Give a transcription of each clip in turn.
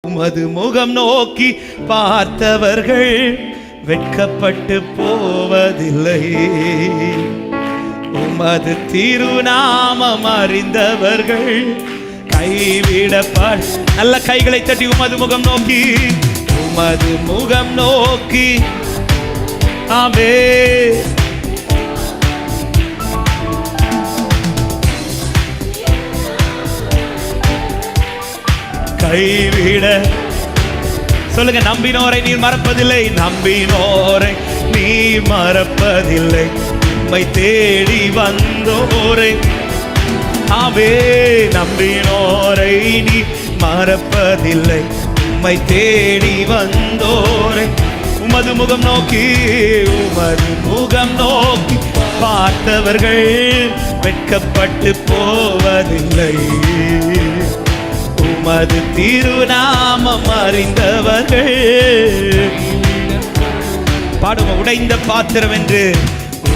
உமது முகம் நோக்கி பார்த்தவர்கள் வெட்கப்பட்டு போவதில்லை. உமது திருநாமம் அறிந்தவர்கள் கைவிடப்பட. நல்ல கைகளை தட்டி உமது முகம் நோக்கி, உமது முகம் நோக்கி. ஆமே. கைவிட சொல்லுங்க. நம்பினோரை நீர் மறப்பதில்லை, நம்பினோரை நீர் மறப்பதில்லை. உம்மை தேடி வந்தோரை, ஆவே, நம்பினோரை நீ மறப்பதில்லை. உம்மை தேடி வந்தோரை உமது முகம் நோக்கி, உமது முகம் நோக்கி பார்த்தவர்கள் வெட்கப்பட்டு போவதில்லை. உமது திருநாமம் அறிந்தவர்கள். பாடுங்க. உடைந்த பாத்திரம் என்று,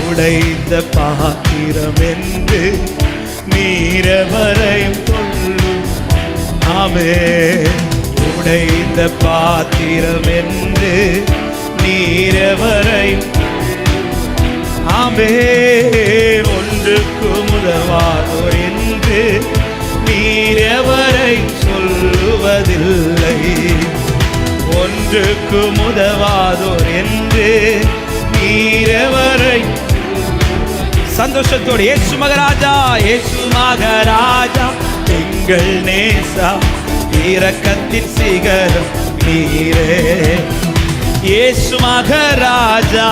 உடைந்த பாத்திரம் என்று நீரவரையும் சொல்லும். ஆமே. உடைந்த பாத்திரம் என்று நீரவரையும். ஆமே. ஒன்றுக்கு உதவாதோர் என்று நீரவரை சொல்லுவதில்லை. ஒன்றுக்கு உதவாதோர் என்று நீரவரை. சந்தோஷத்தோடு இயேசு மகராஜா, இயேசு மகராஜா, எங்கள் நேசா, இரக்கத்தின் சிகரம் நீரே. இயேசு மகராஜா.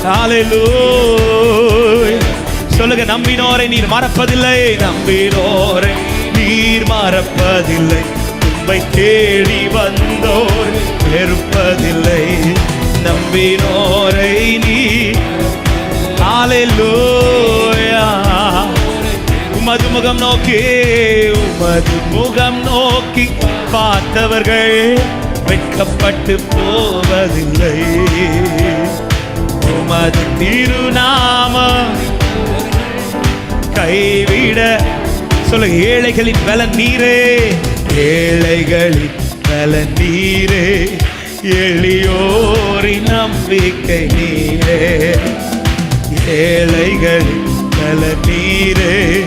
ஹல்லேலூயா. சொல்லுங்க. நம்பினோரை நீர் மறப்பதில்லை, நம்பினோரை நீர் மறப்பதில்லை. உம்மை தேடி வந்தோர் வெறுப்பதில்லை. நம்பினோரை நீர். ஹல்லேலூயா. உமது முகம் நோக்கி, உமது முகம் நோக்கி பார்த்தவர்கள் வெட்கப்பட்டு போவதில்லை. உமது திருநாமம் கைவிட. சொல்லுங்க. ஏழைகளின் பலன் நீரே, ஏழைகளின் பலன் நீரே, எளியோரின் நம்பிக்கை நீரே. ஏழைகளின் பலன் நீரே,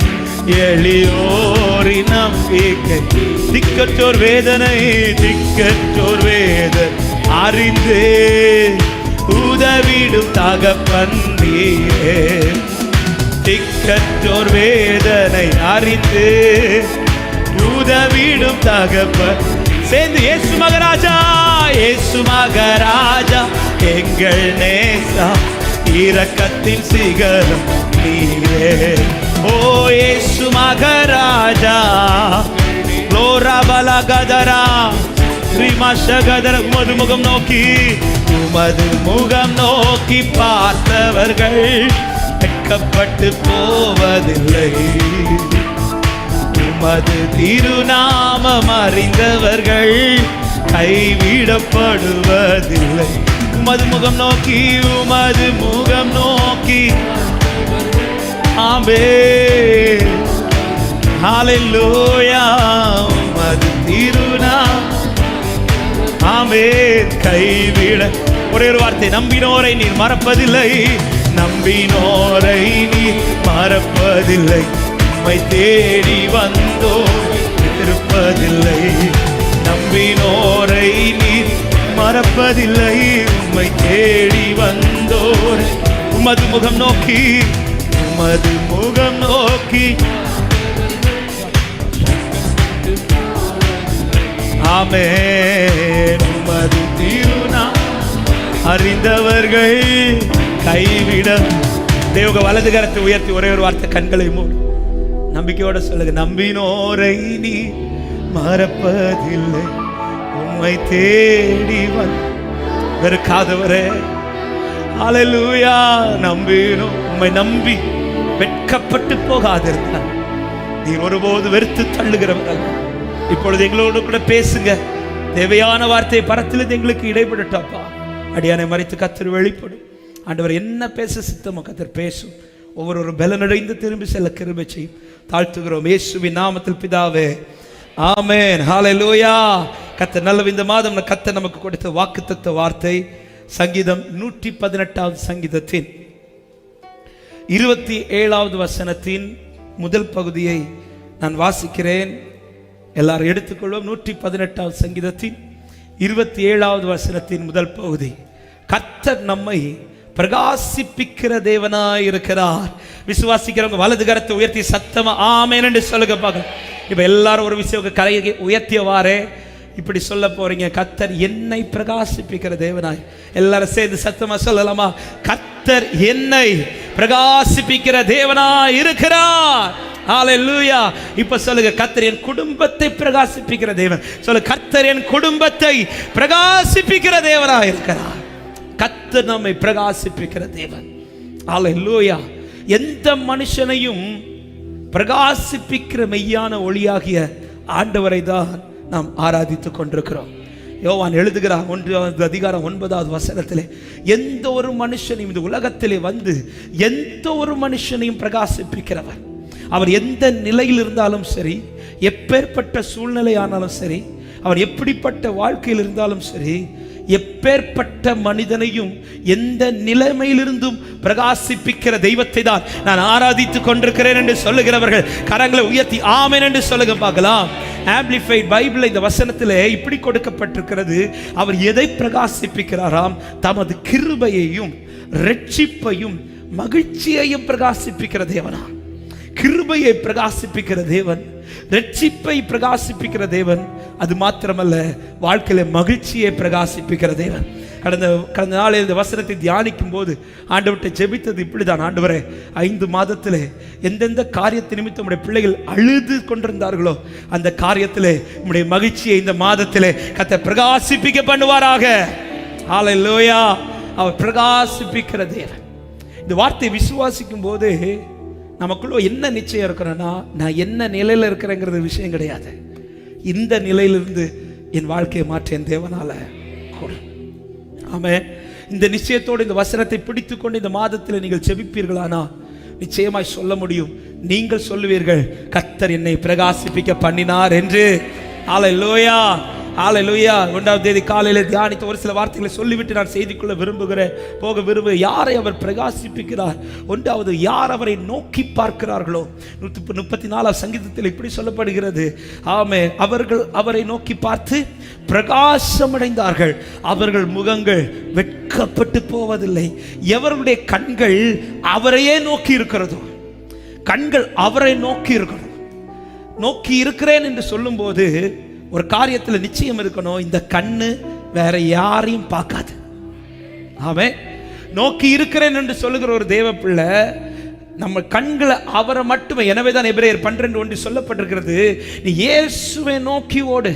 எளியோரின் நம்பிக்கை. திக்கற்றோர் வேதனை, திக்கற்றோர் வேதனை அறிந்தே உதவிடும் தகப்பன் நீரே. திக்கற்றோர் வேதனை அறிந்து உதவிடும் தகப்பன். சேர்ந்து இயேசு மகராஜா, இயேசு மகராஜா, எங்கள் நேசா, இரக்கத்தின் சிகரம் நீரே. ஓ இயேசு மகராஜா. லோரா பலகதரா ஸ்ரீமாஷகதர. உமது முகம் நோக்கி, உமது முகம் நோக்கி பார்த்தவர்கள் வெட்கப்பட்டு போவதில்லை. உமது திருநாமம் அறிந்தவர்கள் கைவிடப்படுவதில்லை. உமது முகம் நோக்கி, உமது முகம் நோக்கி. ஆமே. ஹல்லேலூயா. உமது திருநாமம். ஆமே. கைவிட. ஒரே ஒரு வார்த்தை. நம்பினோரை நீர் மறப்பதில்லை, நம்பினோரை நீர் மறப்பதில்லை. உம்மை தேடி வந்தோர் இருப்பதில்லை. நம்பினோரை நீர் மறப்பதில்லை. உம்மை தேடி வந்தோர் உமது முகம் நோக்கி, உமது முகம் நோக்கி. ஆமென். உமது திருநாமம் அறிந்தவர்கள் கைவிட. தேவ வலது கரத்தை உயர்த்தி ஒரே ஒரு வார்த்தை. கண்களை மூடி நம்பிக்கையோட சொல்லுங்க. நம்பினோரை நீ மறப்பதில்லை. உம்மை தேடி வெறுக்காதவரே. ஹல்லேலூயா. நம்பினோம். உம்மை நம்பி வெட்கப்பட்டு போகாதிருந்தார். நீர் ஒருபோது வெறுத்து தள்ளுகிறவர்கள். இப்பொழுது எங்களோடு கூட பேசுங்க. தேவையான வார்த்தையை பரத்திலிருந்து எங்களுக்கு இடைப்படட்டாப்பா. அடியானை மறைத்து கத்தர் வெளிப்படும். ஆண்டவர் என்ன பேச சித்தமோ கத்தர் பேசும். ஒவ்வொரு பலனடைந்து திரும்பி செல்ல கிருபை செய்யும். தாழ்த்துகிறோம் இயேசுவின் நாமத்தில் பிதாவே, ஆமென், ஹல்லேலூயா. கர்த்தர் நல்லவர். இந்த மாதம் கர்த்தர் நமக்கு கொடுத்த வாக்குத்தத்த வார்த்தை சங்கீதம் 118 சங்கீதத்தின் 27வது வசனத்தின் முதல் பகுதியை நான் வாசிக்கிறேன். எல்லாரும் எடுத்துக்கொள்வோம். 118 சங்கீதத்தின் 27வது வசனத்தின் முதல் பகுதி. கர்த்தர் நம்மை பிரகாசிப்பிக்கிற தேவனாய் இருக்கிறார். விசுவாசிக்கிறவங்க வலது கரத்தை உயர்த்தி சத்தமா ஆமென் என்று சொல்லுங்க பார்க்கலாம். இப்ப எல்லாரும் ஒரு விஷயம் கரையை உயர்த்தியவாறே இப்படி சொல்ல போறீங்க, கர்த்தர் என்னை பிரகாசிப்பிக்கிற தேவனாய். எல்லாரும் சேர்ந்து சத்தமா சொல்லலாமா? கர்த்தர் என்னை பிரகாசிப்பிக்கிற தேவனாய் இருக்கிறார். ஹல்லேலூயா. இப்ப சொல்லுங்க, கர்த்தர் என் குடும்பத்தை பிரகாசிப்பிக்கிற தேவன். சொல்லுங்க, கர்த்தர் என் குடும்பத்தை பிரகாசிப்பிக்கிற தேவனாய் இருக்கிறார். கர்த்தர் நம்மை பிரகாசிப்பிக்கிற தேவன். ஹல்லேலூயா. எந்த மனுஷனையும் பிரகாசிப்பிக்கிற மெய்யான ஒளியாகிய ஆண்டவரை தான் நாம் ஆராதித்துக் கொண்டிருக்கிறோம். யோவான் எழுதுகிறார் 1 அதிகாரம் 9வது வசனத்திலே, எந்த ஒரு மனுஷனையும் இந்த உலகத்திலே வந்து எந்த ஒரு மனுஷனையும் பிரகாசிப்பிக்கிறவர். அவர் எந்த நிலையில் இருந்தாலும் சரி, எப்பேற்பட்ட சூழ்நிலை ஆனாலும் சரி, அவர் எப்படிப்பட்ட வாழ்க்கையில் இருந்தாலும் சரி, எப்பேற்பட்ட மனிதனையும் எந்த நிலைமையிலிருந்தும் பிரகாசிப்பிக்கிற தெய்வத்தை தான் நான் ஆராதித்துக் கொண்டிருக்கிறேன் என்று சொல்லுகிறவர்கள் கரங்களை உயர்த்தி ஆமென் என்று சொல்லுங்க பார்க்கலாம். ஆம்பிளிஃபைட் பைபிள் இந்த வசனத்திலே இப்படி கொடுக்கப்பட்டிருக்கிறது, அவர் எதை பிரகாசிப்பிக்கிறாராம்? தமது கிருபையையும் இரட்சிப்பையும் மகிழ்ச்சியையும் பிரகாசிப்பிக்கிற தேவனா. கிருபையை பிரகாசிப்பிக்கிற தேவன், இரட்சிப்பை பிரகாசிப்பிக்கிற தேவன், அது மாத்திரமல்ல வாழ்க்கையில மகிழ்ச்சியை பிரகாசிப்பிக்கிற தேவன். கடந்த நாளில் இந்த வசனத்தை தியானிக்கும் போது ஆண்டவர்கிட்ட ஜெபித்தது இப்படிதான், ஆண்டவரே 5 மாதத்திலே எந்தெந்த காரியத்தை நிமித்தம் உடைய பிள்ளைகள் அழுது கொண்டிருந்தார்களோ அந்த காரியத்திலே உடைய மகிழ்ச்சியை இந்த மாதத்திலே கர்த்தர் பிரகாசிப்பிக்க பண்ணுவாராக. ஹல்லேலூயா. அவர் பிரகாசிப்பிக்கிற தேவன். இந்த வார்த்தையை விசுவாசிக்கும் போது நமக்குள்ள என்ன நிச்சயம் இருக்கிறேன்னா, நான் என்ன நிலையில் இருக்கிறேங்கிறது விஷயம் கிடையாது. இந்த நிலையிலிருந்து என் வாழ்க்கையை மாற்ற என் தேவனால கூடும். ஆமென். இந்த நிச்சயத்தோடு இந்த வசனத்தை பிடித்துக்கொண்டு இந்த மாதத்தில் நீங்கள் செபிப்பீர்களானா நிச்சயமாய் சொல்ல முடியும். நீங்கள் சொல்லுவீர்கள், கர்த்தர் என்னை பிரகாசிப்பிக்க பண்ணினார் என்று. ஹல்லேலூயா, ஹல்லேலூயா. 1ஆம் தேதி காலையில் தியானித்த ஒரு சில வார்த்தைகளை சொல்லிவிட்டு நான் செய்திக்குள்ள போக விரும்புகிறேன். யாரை அவர் பிரகாசிப்பிக்கிறார்? 1வது, யார் அவரை நோக்கி பார்க்கிறார்களோ. 134 சங்கீதத்தில் இப்படி சொல்லப்படுகிறது, ஆமே, அவர்கள் அவரை நோக்கி பார்த்து பிரகாசமடைந்தார்கள், அவர்கள் முகங்கள் வெட்கப்பட்டு போவதில்லை. எவருடைய கண்கள் அவரையே நோக்கி இருக்கிறதோ, கண்கள் அவரை நோக்கி இருக்கணும். நோக்கி இருக்கிறேன் என்று சொல்லும் போது ஒரு காரியத்தில் நிச்சயம் இருக்கணும், இந்த கண்ணு வேற யாரையும் பார்க்காது. ஆமென். நோக்கி இருக்கிறேன் என்று சொல்லுகிற ஒரு தேவ பிள்ளை நம்ம கண்களை அவரை மட்டுமே. எனவே தான் எபிரேயர் 12:1 சொல்லப்பட்டிருக்கிறது, நீ இயேசுவை நோக்கி ஓடு.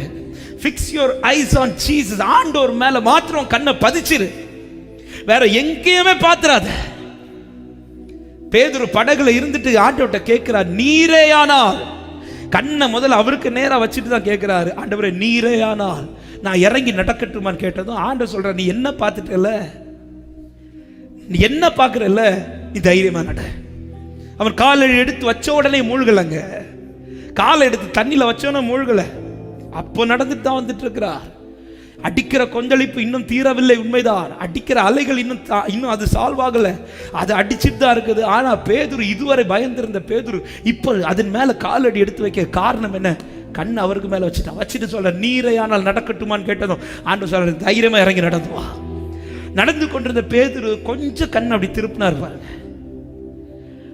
Fix your eyes on Jesus. ஆண்டவர் மேல மாத்திரம் கண்ணை பதிச்சிரு, வேற எங்கேயுமே பாத்துறாத. பேதுரு படகுல இருந்துட்டு ஆண்டவர்கிட்ட கேட்கிறார், நீரேயானால். கண்ணை முதல்ல அவருக்கு நேரா வச்சுட்டு தான் கேட்கிறாரு, ஆண்டவரே நீரேயானால் நான் இறங்கி நடக்கட்டுமான்னு கேட்டதும் ஆண்டவர் சொல்ற, நீ என்ன பார்த்துட்டல, நீ என்ன பார்க்கறல்ல, நீ தைரியமா நட. அவன் காலை எடுத்து வச்ச உடனே மூழ்கலங்க. காலை எடுத்து தண்ணியில வச்சோன்னா மூழ்கல. அப்போ நடந்துட்டு தான் வந்துட்டு இருக்கிறார். அடிக்கிற கொந்தளிப்பு இன்னும் தீரவில்லை, உண்மைதான். அடிக்கிற அலைகள் இன்னும் அது சால்வ் ஆகல, அது அடிச்சுட்டு தான் இருக்குது. ஆனா பேதுரு, இதுவரை பயந்திருந்த பேதுரு இப்போ அதன் மேல காலடி எடுத்து வைக்க காரணம் என்ன? கண் அவருக்கு மேல வச்சுட்டு சொல்ற, நீரையானால் நடக்கட்டுமான்னு கேட்டதும் ஆண்டவர் சொல்ற, தைரியமா இறங்கி நடந்துவா. நடந்து கொண்டிருந்த பேதுரு கொஞ்சம் கண் அப்படி திருப்பினார் பாருங்க.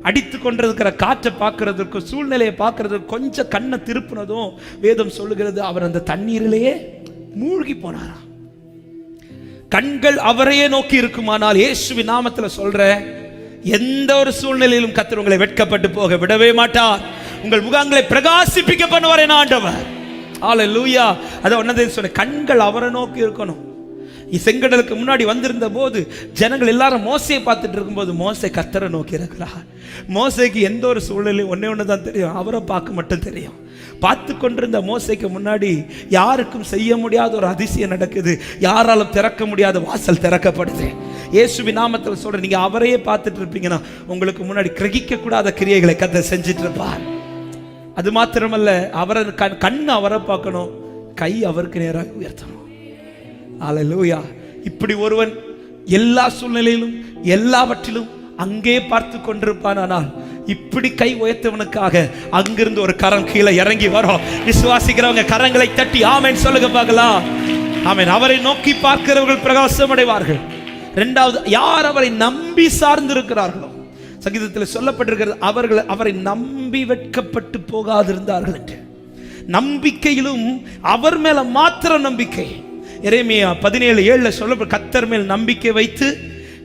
அடித்து கொண்டிருக்கிற காற்றை பார்க்கறதுக்கு, சூழ்நிலையை பார்க்கறதுக்கு கொஞ்சம் கண்ணை திருப்பினதும் வேதம் சொல்லுகிறது, அவர் அந்த தண்ணீரிலேயே மூழ்கி போனாராம். கண்கள் அவரையே நோக்கி இருக்குமானால் இயேசுவின் நாமத்தில் சொல்ற, எந்த ஒரு சூழ்நிலையிலும் கர்த்தர் உங்களை வெட்கப்பட்டு போக விடவே மாட்டார். உங்கள் முகங்களை பிரகாசிப்பிக்க பண்ணுவார் என் ஆண்டவர். ஹல்லேலூயா. அத ஒன்னதே சொன்ன, கண்கள் அவரை நோக்கி இருக்கணும். செங்கடலுக்கு முன்னாடி வந்திருந்த போது ஜனங்கள் எல்லாரும் மோசையை பார்த்துட்டு இருக்கும்போது மோசே கர்த்தரை நோக்கி இருக்கிறார். மோசைக்கு எந்த ஒரு சூழ்நிலையும் ஒன்னே தான் தெரியும், அவரை பார்க்க மட்டும் தெரியும். பார்த்து கொண்டிருந்த மோசைக்கு முன்னாடி யாருக்கும் செய்ய முடியாத ஒரு அதிசயம் நடக்குது. யாராலும் திறக்க முடியாத வாசல் திறக்கப்படுது. இயேசுவின் நாமத்தில் சொல்ற, நீங்க அவரையே பார்த்துட்டு இருப்பீங்கன்னா உங்களுக்கு முன்னாடி கிரகிக்க கூடாத கிரியைகளை கர்த்தர் செஞ்சிட்டு இருப்பார். அது மாத்திரமல்ல, அவரை கண்ணு அவரை பார்க்கணும், கை அவருக்கு நேராக உயர்த்தணும். அல்லேலூயா. இப்படி ஒருவன் எல்லா சூழ்நிலையிலும் எல்லாவற்றிலும் அங்கே பார்த்து கொண்டிருப்பான். ஆனால் இப்படி கை உயர்த்தவனுக்காக அங்கிருந்து ஒரு கரம் கீழே இறங்கி வரும். விசுவாசிக்கிறவங்க கரங்களை தட்டி ஆமென் சொல்லுங்க பார்க்கலாம். ஆமென். அவரை நோக்கி பார்க்கிறவர்கள் பிரகாசம் அடைவார்கள். இரண்டாவது, யார் அவரை நம்பி சார்ந்து இருக்கிறார்களோ, சங்கீதத்தில் சொல்லப்பட்டிருக்கிறது, அவர்கள் அவரை நம்பி வெட்கப்பட்டு போகாதிருந்தார்கள் என்று. நம்பிக்கையிலும் அவர் மேல மாத்திரம் நம்பிக்கை. எரேமியா 17:7 சொல்லப்பட்ட கர்த்தர் மேல் நம்பிக்கை வைத்து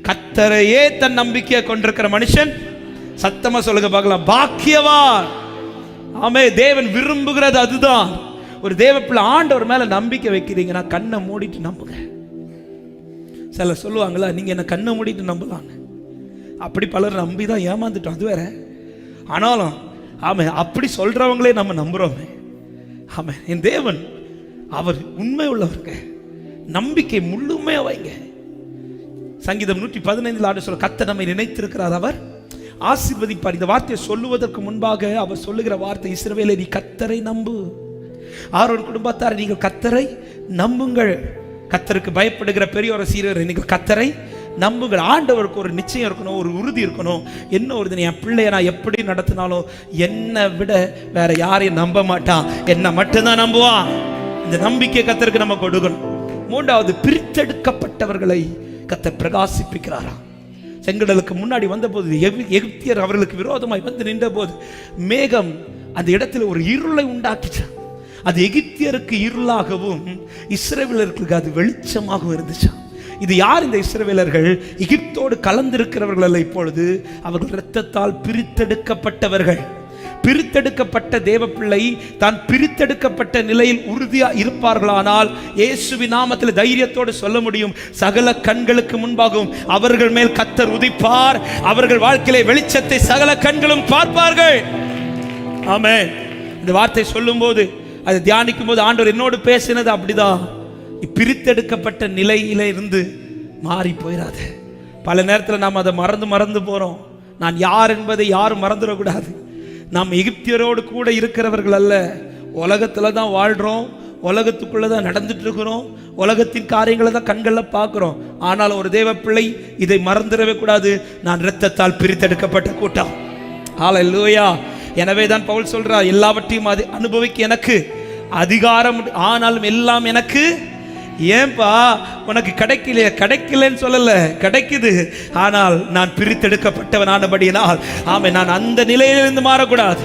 கர்த்தரையே தன் நம்பிக்கையை கொண்டிருக்கிற மனுஷன், சத்தமா சொல்லுங்க பார்க்கலாம், பாக்கியவான். ஆமே. தேவன் விரும்புகிறது அதுதான். ஒரு தேவ பிள்ளை ஆண்டவர் மேல நம்பிக்கை வைக்கிறீங்கன்னா கண்ணை மூடிட்டு நம்புங்க. சில சொல்லுவாங்களா, நீங்க என்ன கண்ணை மூடிட்டு நம்பலாங்க. அப்படி பலர் நம்பிதான் ஏமாந்துட்டோம், அது வேற. ஆனாலும் ஆமே, அப்படி சொல்றவங்களே நம்ம நம்புறோமே. ஆமே. என் தேவன் அவர் உண்மை உள்ளவருங்க. நம்பிக்கை முழுமையா வைங்க. சங்கீதம் 115 ஆண்டு சொல்ல, கர்த்தர் நம்மை நினைத்திருக்கிறார், அவர் ஆசீர்வதிப்பார். இந்த வார்த்தையை சொல்லுவதற்கு முன்பாக அவர் சொல்லுகிற வார்த்தை, இஸ்ரவேலே நீ கர்த்தரை நம்பு. ஆரோன் குடும்பத்தார், நீங்கள் கர்த்தரை நம்புங்கள். கர்த்தருக்கு பயப்படுகிற பெரியோர் சீரர், நீங்கள் கர்த்தரை நம்புங்கள். ஆண்டவருக்கு ஒரு நிச்சயம் இருக்கணும், ஒரு உறுதி இருக்கணும். என்ன ஒரு, என் பிள்ளைய நான் எப்படி நடத்தினாலும் என்னை விட வேற யாரையும் நம்ப மாட்டான், என்னை மட்டும்தான் நம்புவான். இந்த நம்பிக்கை கர்த்தருக்கு நம்ம கொடுக்கணும். மூன்றாவது, பிரித்தெடுக்கப்பட்டவர்களை கர்த்தர் பிரகாசிப்பிக்கிறாராம். செங்கடலுக்கு முன்னாடி வந்தபோது எகிப்தியர் அவர்களுக்கு விரோதமாய் வந்து நின்ற போது மேகம் அந்த இடத்துல ஒரு இருளை உண்டாக்கிச்சான். அது எகிப்தியருக்கு இருளாகவும் இஸ்ரவேலருக்கு அது வெளிச்சமாகவும் இருந்துச்சான். இது யார்? இந்த இஸ்ரவேலர்கள் எகிப்தோடு கலந்திருக்கிறவர்கள் அல்ல, இப்பொழுது அவர்கள் இரத்தத்தால் பிரித்தெடுக்கப்பட்டவர்கள். பிரித்தெடுக்கப்பட்ட தேவ பிள்ளை தான் பிரித்தெடுக்கப்பட்ட நிலையில் உறுதியா இருப்பார்களானால் இயேசுவின் நாமத்தில் தைரியத்தோடு சொல்ல முடியும், சகல கண்களுக்கு முன்பாகவும் அவர்கள் மேல் கர்த்தர் உதிப்பார். அவர்கள் வாழ்க்கையிலே வெளிச்சத்தை சகல கண்களும் பார்ப்பார்கள். ஆமென். இந்த வார்த்தை சொல்லும் போது, அதை தியானிக்கும் போது ஆண்டவர் என்னோடு பேசினது அப்படிதான். பிரித்தெடுக்கப்பட்ட நிலையில இருந்து மாறி போயிடாது. பல நேரத்தில் நாம் அதை மறந்து போறோம். நான் யார் என்பதை யாரும் மறந்துடக்கூடாது. நாம் எகிப்தியரோடு கூட இருக்கிறவர்கள் அல்ல, உலகத்துல தான் வாழ்றோம், உலகத்துக்குள்ள தான் நடந்துட்டு இருக்கிறோம், உலகத்தின் காரியங்களை தான் கண்களில் பார்க்கிறோம். ஆனால் ஒரு தேவ பிள்ளை இதை மறந்துடவே கூடாது, நான் இரத்தத்தால் பிரித்தெடுக்கப்பட்ட கூட்டம். ஹல்லேலூயா. எனவே தான் பவுல் சொல்றார், எல்லாவற்றையும் அனுபவிக்க எனக்கு அதிகாரம், ஆனாலும் எல்லாம் எனக்கு. ஏன்பா உனக்கு கிடைக்கலன்னு சொல்லல, கிடைக்குது. ஆனால் நான் பிரித்தெடுக்கப்பட்டவனானபடியினால் ஆமை, நான் அந்த நிலையிலிருந்து மாறக்கூடாது.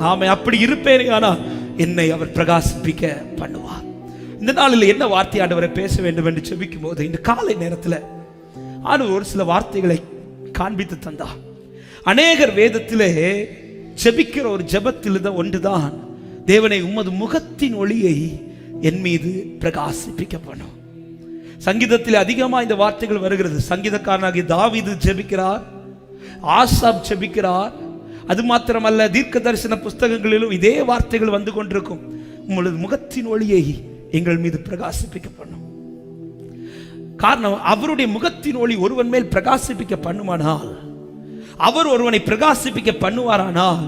ஆமை, அப்படி இருப்பேன். ஆனால் என்னை அவர் பிரகாசிப்பிக்க பண்ணுவார். இந்த நாளில் என்ன வார்த்தை ஆண்டவரை பேச வேண்டும் என்று செபிக்கும் போது, இந்த காலை நேரத்தில் ஆண்டவர் ஒரு சில வார்த்தைகளை காண்பித்து தந்தார். அநேகர் வேதத்திலே ஜெபிக்கிற ஒரு ஜெபத்தில் தான் ஒன்றுதான், தேவனை உமது முகத்தின் ஒளியை என் மீது பிரகாசிப்பிக்க பண்ணும். சங்கீதத்தில் அதிகமாக இந்த வார்த்தைகள் வருகிறது. சங்கீதக்காரனாகிய தாவீது ஜெபிக்கிறார், ஆசாப் ஜெபிக்கிறார். அது மாத்திரமல்ல, தீர்க்க தரிசன புஸ்தகங்களிலும் இதே வார்த்தைகள் வந்து கொண்டிருக்கும். உங்களது முகத்தின் ஒளியை எங்கள் மீது பிரகாசிப்பிக்க பண்ணும். காரணம், அவருடைய முகத்தின் ஒளி ஒருவன் மேல் பிரகாசிப்பிக்க பண்ணுமானால், அவர் ஒருவனை பிரகாசிப்பிக்க பண்ணுவாரானால்,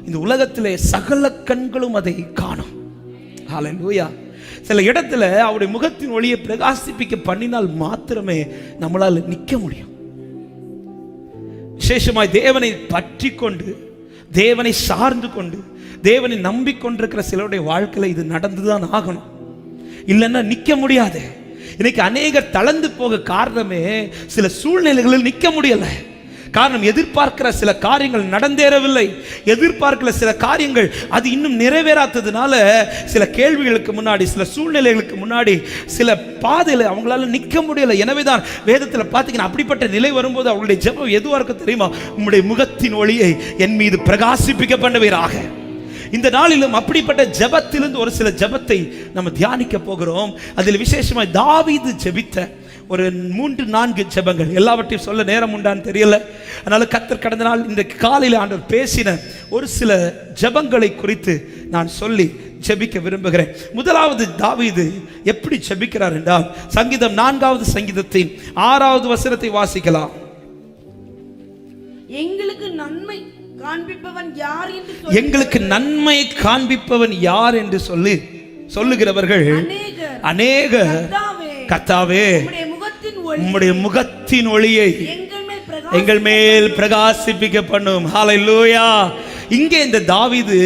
இந்த உலகத்திலே சகல கண்களும் அதை காணும். ஹல்லேலூயா. சில இடத்துல அவருடைய முகத்தின் ஒளியை பிரகாசிப்பிக்க பண்ணினால் மாத்திரமே நம்மளால் நிற்க முடியும். விசேஷமாய் தேவனை பற்றி கொண்டு, தேவனை சார்ந்து கொண்டு, தேவனை நம்பிக்கொண்டிருக்கிற சிலருடைய வாழ்க்கையில் இது நடந்துதான் ஆகணும். இல்லைன்னா நிற்க முடியாது. இன்னைக்கு அநேகர் தளர்ந்து போக காரணமே சில சூழ்நிலைகளில் நிற்க முடியல. காரணம், எதிர்பார்க்கிற சில காரியங்கள் நடந்தேறவில்லை, எதிர்பார்க்கிற சில காரியங்கள் அது இன்னும் நிறைவேறாததுனால சில கேள்விகளுக்கு முன்னாடி, சில சூழ்நிலைகளுக்கு முன்னாடி, சில பாதையில் அவங்களால நிற்க முடியல. எனவேதான் வேதத்தில் பார்த்தீங்கன்னா அப்படிப்பட்ட நிலை வரும்போது அவங்களுடைய ஜெபம் எதுவாக இருக்க தெரியுமா? உம்முடைய முகத்தின் ஒளியை என் மீது பிரகாசிப்பிக்க பண்ணுவீராக. இந்த நாளிலும் அப்படிப்பட்ட ஜெபத்திலிருந்து ஒரு சில ஜெபத்தை நம்ம தியானிக்க போகிறோம். அதில் விசேஷமாக தாவீது ஜெபித்த ஒரு 3-4 ஜெபங்கள், எல்லாவற்றையும் சொல்ல நேரம் உண்டான்னு தெரியல. அதனால கர்த்தர் கடந்த நாள் இந்த காலையில் ஆண்டவர் பேசின ஒரு சில ஜெபங்களை குறித்து நான் சொல்லி ஜெபிக்க விரும்புகிறேன். முதலாவது தாவீது எப்படி ஜெபிக்கிறார் என்றால், சங்கீதம் 4வது சங்கீதத்தின் 6வது வசனத்தை வாசிக்கலாம். எங்களுக்கு நன்மை காண்பிப்பவன் யார் என்று எங்களுக்கு நன்மை காண்பிப்பவன் யார் என்று சொல்லுகிறவர்கள் அநேகர். கர்த்தாவே, உம்முடைய முகத்தின் ஒளியை எங்கள் மேல் பிரகாசிப்பிக்க பண்ணும். ஹல்லேலூயா. இங்கே இந்த தாவீது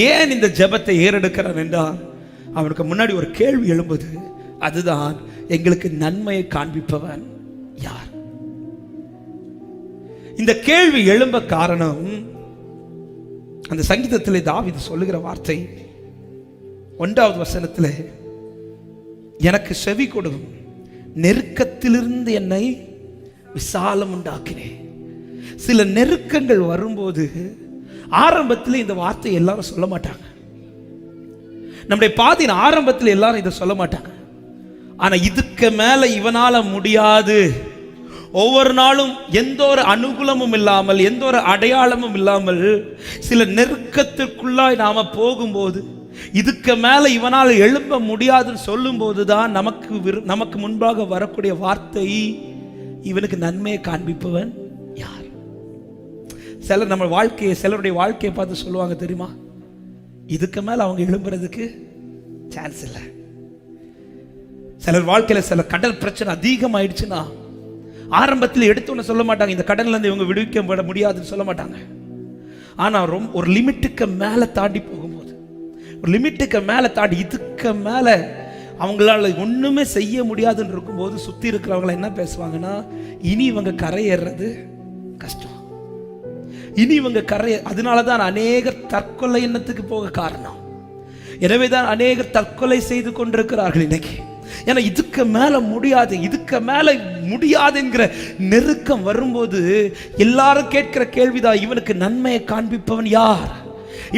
ஏன் இந்த ஜெபத்தை ஏறெடுக்கிறான் என்றால், அவனுக்கு முன்னாடி ஒரு கேள்வி எழும்புது. அதுதான், எங்களுக்கு நன்மையை காண்பிப்பவன் யார்? இந்த கேள்வி எழும்ப காரணம், அந்த சங்கீதத்திலே தாவீது சொல்லுகிற வார்த்தை 1வது வசனத்திலே, எனக்கு செவி கொடும், நெருக்கத்திலிருந்து என்னை விசாலம் உண்டாக்கினேன். சில நெருக்கங்கள் வரும்போது ஆரம்பத்தில் இந்த வார்த்தை எல்லாரும் சொல்ல மாட்டாங்க. நம்முடைய பாதியின் ஆரம்பத்தில் எல்லாரும் இதை சொல்ல மாட்டாங்க. ஆனா இதுக்கு மேல இவனால முடியாது, ஒவ்வொரு நாளும் எந்த ஒரு அனுகூலமும் இல்லாமல், எந்த ஒரு அடையாளமும் இல்லாமல் சில நெருக்கத்திற்குள்ளாய் நாம போகும்போது, இதுக்கு மேல இவனால் எழும்ப முடியாதுன்னு சொல்லும் போதுதான் நமக்கு முன்பாக வரக்கூடிய வார்த்தை, இவனுக்கு நன்மையை காண்பிப்பவன் யார்? சிலர் நம்ம வாழ்க்கையை, சிலருடைய வாழ்க்கையை பார்த்து சொல்லுவாங்க தெரியுமா, இதுக்கு மேல அவங்க எழும்புறதுக்கு சான்ஸ் இல்லை. சிலர் வாழ்க்கையில சில கடல் பிரச்சனை அதிகமாயிடுச்சுன்னா ஆரம்பத்தில் எடுத்தோன்னு சொல்ல மாட்டாங்க, இந்த கடன்ல இருந்து இவங்க விடுவிக்கப்பட முடியாதுன்னு சொல்ல மாட்டாங்க. ஆனா ஒரு லிமிட்டுக்கு மேல தாண்டி போகும்போது, ஒரு லிமிட்டுக்கு மேல தாண்டி இதுக்கு மேல அவங்களால ஒண்ணுமே செய்ய முடியாதுன்னு இருக்கும்போது சுத்தி இருக்கிறவங்க என்ன பேசுவாங்கன்னா, இனி இவங்க கரையேறது கஷ்டம், இனி இவங்க அதனாலதான் அநேகர் தற்கொலை எண்ணத்துக்கு போக காரணம். எனவேதான் அநேகர் தற்கொலை செய்து கொண்டிருக்கிறார்கள் இன்னைக்கு. ஏன்னா இதுக்கு மேல முடியாது, இதுக்கு மேல முடியாதுங்கிற நெருக்கம் வரும்போது எல்லாரும் கேட்கிற கேள்விதான், இவனுக்கு நன்மையை காண்பிப்பவன் யார்?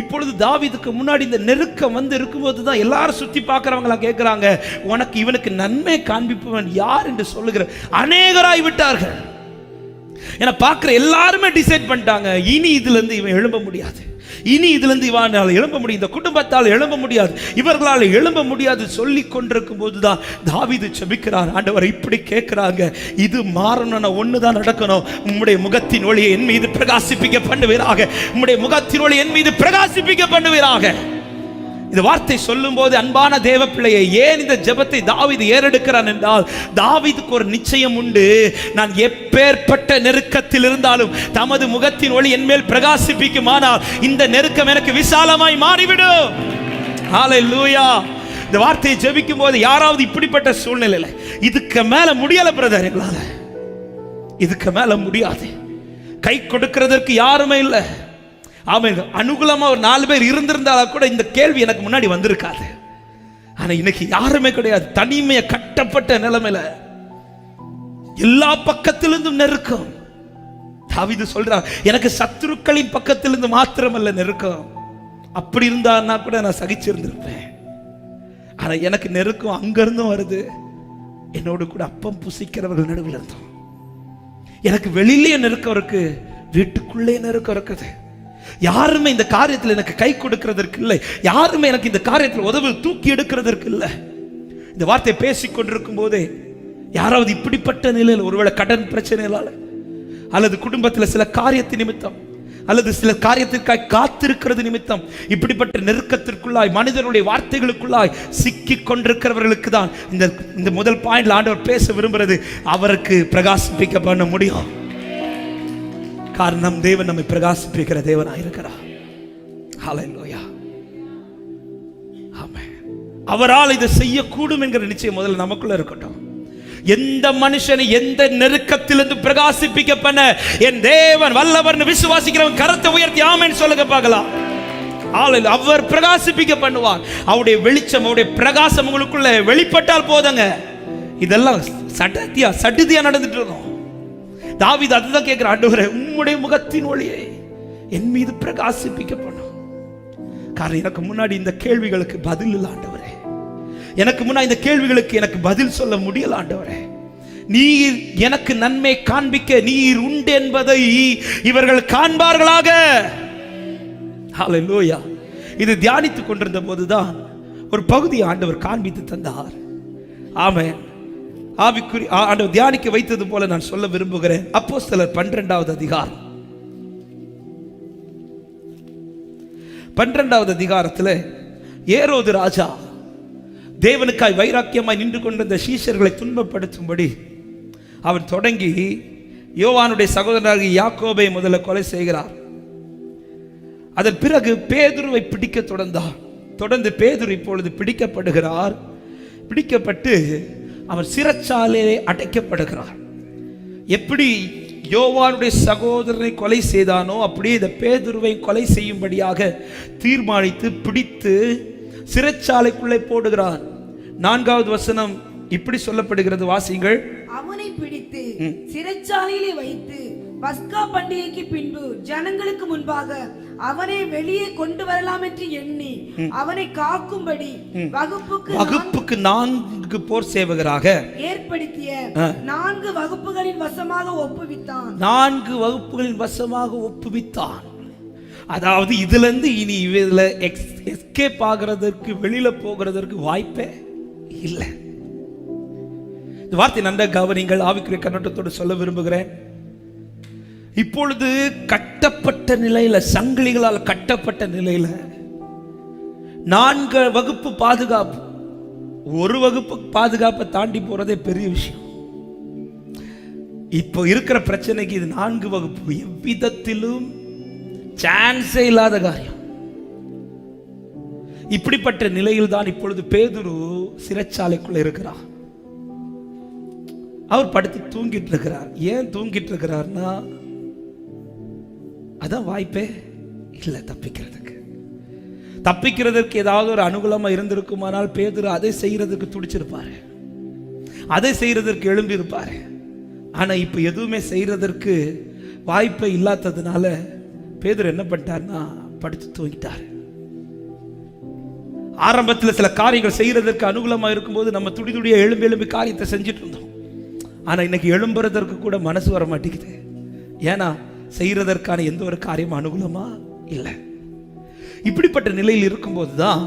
இப்பொழுது தாவீதுக்கு முன்னாடி இந்த நெருக்கம் வந்து இருக்கும்போது தான் எல்லாரும் சுத்தி பார்க்கிறவங்களா கேட்கிறாங்க, உனக்கு இவனுக்கு நன்மை காண்பிப்பவன் யார் என்று சொல்லுகிற அநேகராய் விட்டார்கள். ஏன்னா பார்க்கிற எல்லாருமே டிசைட் பண்ணிட்டாங்க, இனி இதுல இருந்து இவன் எழும்ப முடியாது, இனி இதுல இருந்து இவனால் எழும்ப முடியும், இந்த குடும்பத்தால் எழும்ப முடியாது, இவர்களால் எழும்ப முடியாது சொல்லி கொண்டிருக்கும் போதுதான் தாவீது ஜெபிக்கிறார். ஆண்டவர் இப்படி கேட்கிறாங்க, இது மாறணும்னா ஒண்ணுதான் நடக்கணும், உம்முடைய முகத்தின் ஒளியை என் மீது பிரகாசிப்பிக்க பண்ணுவீராக, உம்முடைய முகத்தின் ஒளி என் மீது பிரகாசிப்பிக்க பண்ணுவீராக. இந்த வார்த்தை சொல்லும் போது அன்பான தேவ பிள்ளையை, ஏன் இந்த ஜெபத்தை தாவீது ஏறெடுக்கிறான் என்றால், தாவீதுக்கு ஒரு நிச்சயம் உண்டு, நான் எப்பேற்பட்ட நெருக்கத்தில் இருந்தாலும் தமது முகத்தின் ஒளி என் மேல் பிரகாசிப்பிக்குமானால் இந்த நெருக்கம் எனக்கு விசாலமாய் மாறிவிடும். ஹல்லேலூயா. இந்த வார்த்தையை ஜெபிக்கும் போது யாராவது இப்படிப்பட்ட சூழ்நிலையில, இதுக்கு மேல முடியல பிரதர், எங்களால இதுக்கு மேல முடியாது, கை கொடுக்கிறதற்கு யாருமே இல்லை, ஆமாங்க, அனுகூலமா ஒரு 4 பேர் இருந்திருந்தாலும் கூட இந்த கேள்வி எனக்கு முன்னாடி வந்திருக்காது. ஆனா இன்னைக்கு யாருமே கிடையாது, தனிமையை கட்டப்பட்ட நிலைமையில எல்லா பக்கத்திலிருந்தும் நெருக்கம். தாவீது சொல்றார், எனக்கு சத்துருக்களின் பக்கத்திலிருந்து மாத்திரமல்ல நெருக்கம், அப்படி இருந்தான்னா கூட நான் சகிச்சிருந்திருப்பேன். ஆனா எனக்கு நெருக்கம் அங்கிருந்தும் வருது, என்னோடு கூட அப்பம் புசிக்கிறவர்கள் நடுவில் இருந்தோம். எனக்கு வெளியிலேயே நெருக்கம் இருக்கு, வீட்டுக்குள்ளே நெருக்கம் இருக்குது. யாருமே இந்த காரியத்தில் எனக்கு கை கொடுக்கிறதற்கு இல்லை, யாருமே எனக்கு இந்த காரியத்தில் உதவி தூக்கி எடுக்கிறதற்கு இல்லை. இந்த வார்த்தை பேசிக் கொண்டிருக்கும் போதே யாராவது இப்படிப்பட்ட நிலையில், ஒருவேளை கடன் பிரச்சனைகளால, அல்லது குடும்பத்தில் சில காரியத்தின் நிமித்தம், அல்லது சில காரியத்திற்காக காத்திருக்கிறது நிமித்தம் இப்படிப்பட்ட நெருக்கத்திற்குள்ளாய், மனிதனுடைய வார்த்தைகளுக்குள்ளாய் சிக்கி கொண்டிருக்கிறவர்களுக்கு தான் இந்த முதல் பாயிண்ட்ல ஆண்டவர் பேச விரும்புறது, அவருக்கு பிரகாசிப்பிக்க பண்ண முடியும். காரணம், தேவன் நம்மை பிரகாசிப்பிக்கிற தேவனாய் இருக்கிறார். ஹல்லேலூயா. ஆமென். அவரால் இதை செய்யக்கூடும் என்கிற நிச்சயம் முதல்ல நமக்குள்ள இருக்கட்டும். எந்த மனுஷனை எந்த நெருக்கத்திலிருந்து பிரகாசிப்பிக்க பண்ண என் தேவன் வல்லவர்னு விசுவாசிக்கிறவன் கரத்தை உயர்த்தி ஆமென் சொல்லுங்க பார்க்கலாம். அவர் பிரகாசிப்பிக்க பண்ணுவார். அவருடைய வெளிச்சம், அவருடைய பிரகாசம் உங்களுக்குள்ள வெளிப்பட்டால் போதுங்க, இதெல்லாம் சடுதியா நடந்துட்டு இருக்கும். தாவீது அதுதான் கேட்கிற, ஆண்டவரே உம்முடைய முகத்தின் ஒளியை என் மீது பிரகாசிப்பிக்க பண்ணும். காரணம், எனக்கு முன்னாடி இந்த கேள்விகளுக்கு பதில் இல்லை ஆண்டவரே, எனக்கு முன்னாடி இந்த கேள்விகளுக்கு எனக்கு பதில் சொல்ல முடியல ஆண்டவரே. நீர் எனக்கு நன்மை காண்பிக்க நீர் உண்டு என்பதை இவர்கள் காண்பார்களாக. ஹல்லேலூயா. இது தியானித்துக் கொண்டிருந்த போதுதான் ஒரு பகுதியை ஆண்டவர் காண்பித்து தந்தார். ஆமென். ஆவிக்குறி ஆண்டவர் தியானிக்க வைத்தது போல நான் சொல்ல விரும்புகிறேன். அப்போஸ்தலர் 12வது அதிகாரம் 12வது அதிகாரத்தில் ஏரோது ராஜா தேவனுக்காய் வைராக்கியமாய் நின்று கொண்டிருந்த சீஷர்களை துன்பப்படுத்தும்படி அவன் தொடங்கி யோவானுடைய சகோதரனாகிய யாக்கோபை முதல்ல கொலை செய்கிறார். அதன் பிறகு பேதுருவை பிடிக்க தொடர்ந்து பேதுரு இப்பொழுது பிடிக்கப்படுகிறார். பிடிக்கப்பட்டு அவர் சிறைச்சாலையிலே அடைக்கப்படுகிறார். எப்படி யோவானுடைய சகோதரனை கொலை செய்தானோ அப்படியே இந்த பேதுருவை கொலை செய்யும்படியாக தீர்மானித்து பிடித்து சிறைச்சாலைக்குள்ளே போடுகிறான். 4வது வசனம் இப்படி சொல்லப்படுகிறது, வாசிங்கள். அவனை பிடித்து சிறைச்சாலையிலே வைத்து பஸ்கா பண்டிகைக்கு பின்பு ஜனங்களுக்கு முன்பாக அவனை வெளியே கொண்டு வரலாம் என்று எண்ணி அவனை காக்கும்படி வகுப்புக்கு 4 போர் சேவகராக ஏற்படுத்திய 4 வகுப்புகளின் வசமாக ஒப்புவித்தான். 4 வகுப்புகளின் வசமாக ஒப்புவித்தான். அதாவது இதுல இருந்து இனி இதுல எஸ்கேப் ஆகிறதற்கு, வெளியில போகிறதற்கு வாய்ப்பே இல்லை. இந்த வார்த்தை நன்றாக கவனிங்கள். ஆவிக்குரிய கண்ணோட்டத்தோடு சொல்ல விரும்புகிறேன். இப்பொழுது கட்டப்பட்ட நிலையில, சங்கிலிகளால் கட்டப்பட்ட நிலையில 4 வகுப்பு பாதுகாப்பு, 1 வகுப்பு பாதுகாப்பை தாண்டி போறதே பெரிய விஷயம். இப்போ இருக்கிற பிரச்சனைக்கு இது 4 வகுப்பு எவ்விதத்திலும் சான்ஸே இல்லாத காரியம். இப்படிப்பட்ட நிலையில் தான் இப்பொழுது பேதுரு சிறைச்சாலைக்குள்ள இருக்கிறார். அவர் படுத்து தூங்கிட்டு இருக்கிறார். ஏன் தூங்கிட்டு இருக்கிறார்னா, அதான் வாய்ப்பே இல்லை தப்பிக்கிறதுக்கு ஏதாவது ஒரு அனுகூலமா இருந்திருக்குமானால் பேதுரு அதை செய்யறதுக்கு துடிச்சிருப்பாரு, அதை செய்யறதற்கு எழும்பி இருப்பாரு. ஆனா இப்ப எதுவுமே செய்யறதற்கு வாய்ப்பே இல்லாததுனால பேதுரு என்ன பண்ணிட்டார்னா படுத்து தூங்கிட்டார். ஆரம்பத்தில் சில காரியங்கள் செய்யறதற்கு அனுகூலமா இருக்கும்போது நம்ம துடிய எழும்பி காரியத்தை செஞ்சுட்டு இருந்தோம். ஆனா இன்னைக்கு எழும்புறதற்கு கூட மனசு வர மாட்டேங்குது. ஏன்னா செய்யறதற்கான எந்த ஒரு காரியம் அனுகூலமா இல்லை. இப்படிப்பட்ட நிலையில் இருக்கும்போது தான்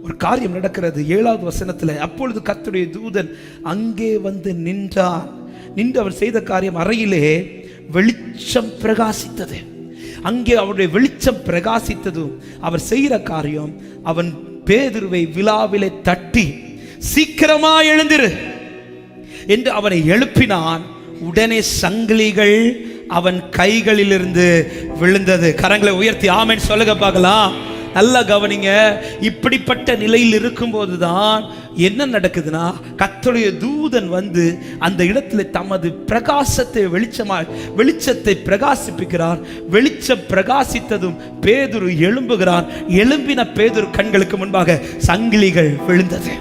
ஒரு காரியம் நடக்கிறது. 7வது வசனத்துல, அப்பொழுது கர்த்தருடைய தூதன் அங்கே வந்து நின்றார். நின்று அவர் செய்த காரியம், அறையிலே வெளிச்சம் பிரகாசித்தது. அங்கே அவருடைய வெளிச்சம் பிரகாசித்ததும் அவர் செய்கிற காரியம், அவன் பேதுருவை விலாவிலே தட்டி சீக்கிரமா எழுந்திரு என்று அவனை எழுப்பினான். உடனே சங்கிலிகள் அவன் கைகளிலிருந்து விழுந்தது. கரங்களை உயர்த்தி ஆமென் சொல்லுங்க பார்க்கலாம். நல்லா கவனிங்க. இப்படிப்பட்ட நிலையில் இருக்கும்போது தான் என்ன நடக்குதுன்னா, கர்த்தருடைய தூதன் வந்து அந்த இடத்துல தமது பிரகாசத்தை வெளிச்சத்தை பிரகாசிப்பிக்கிறார். வெளிச்சம் பிரகாசித்ததும் பேதுரு எழும்புகிறான். எழும்பின பேதுரு கண்களுக்கு முன்பாக சங்கிலிகள் விழுந்தது.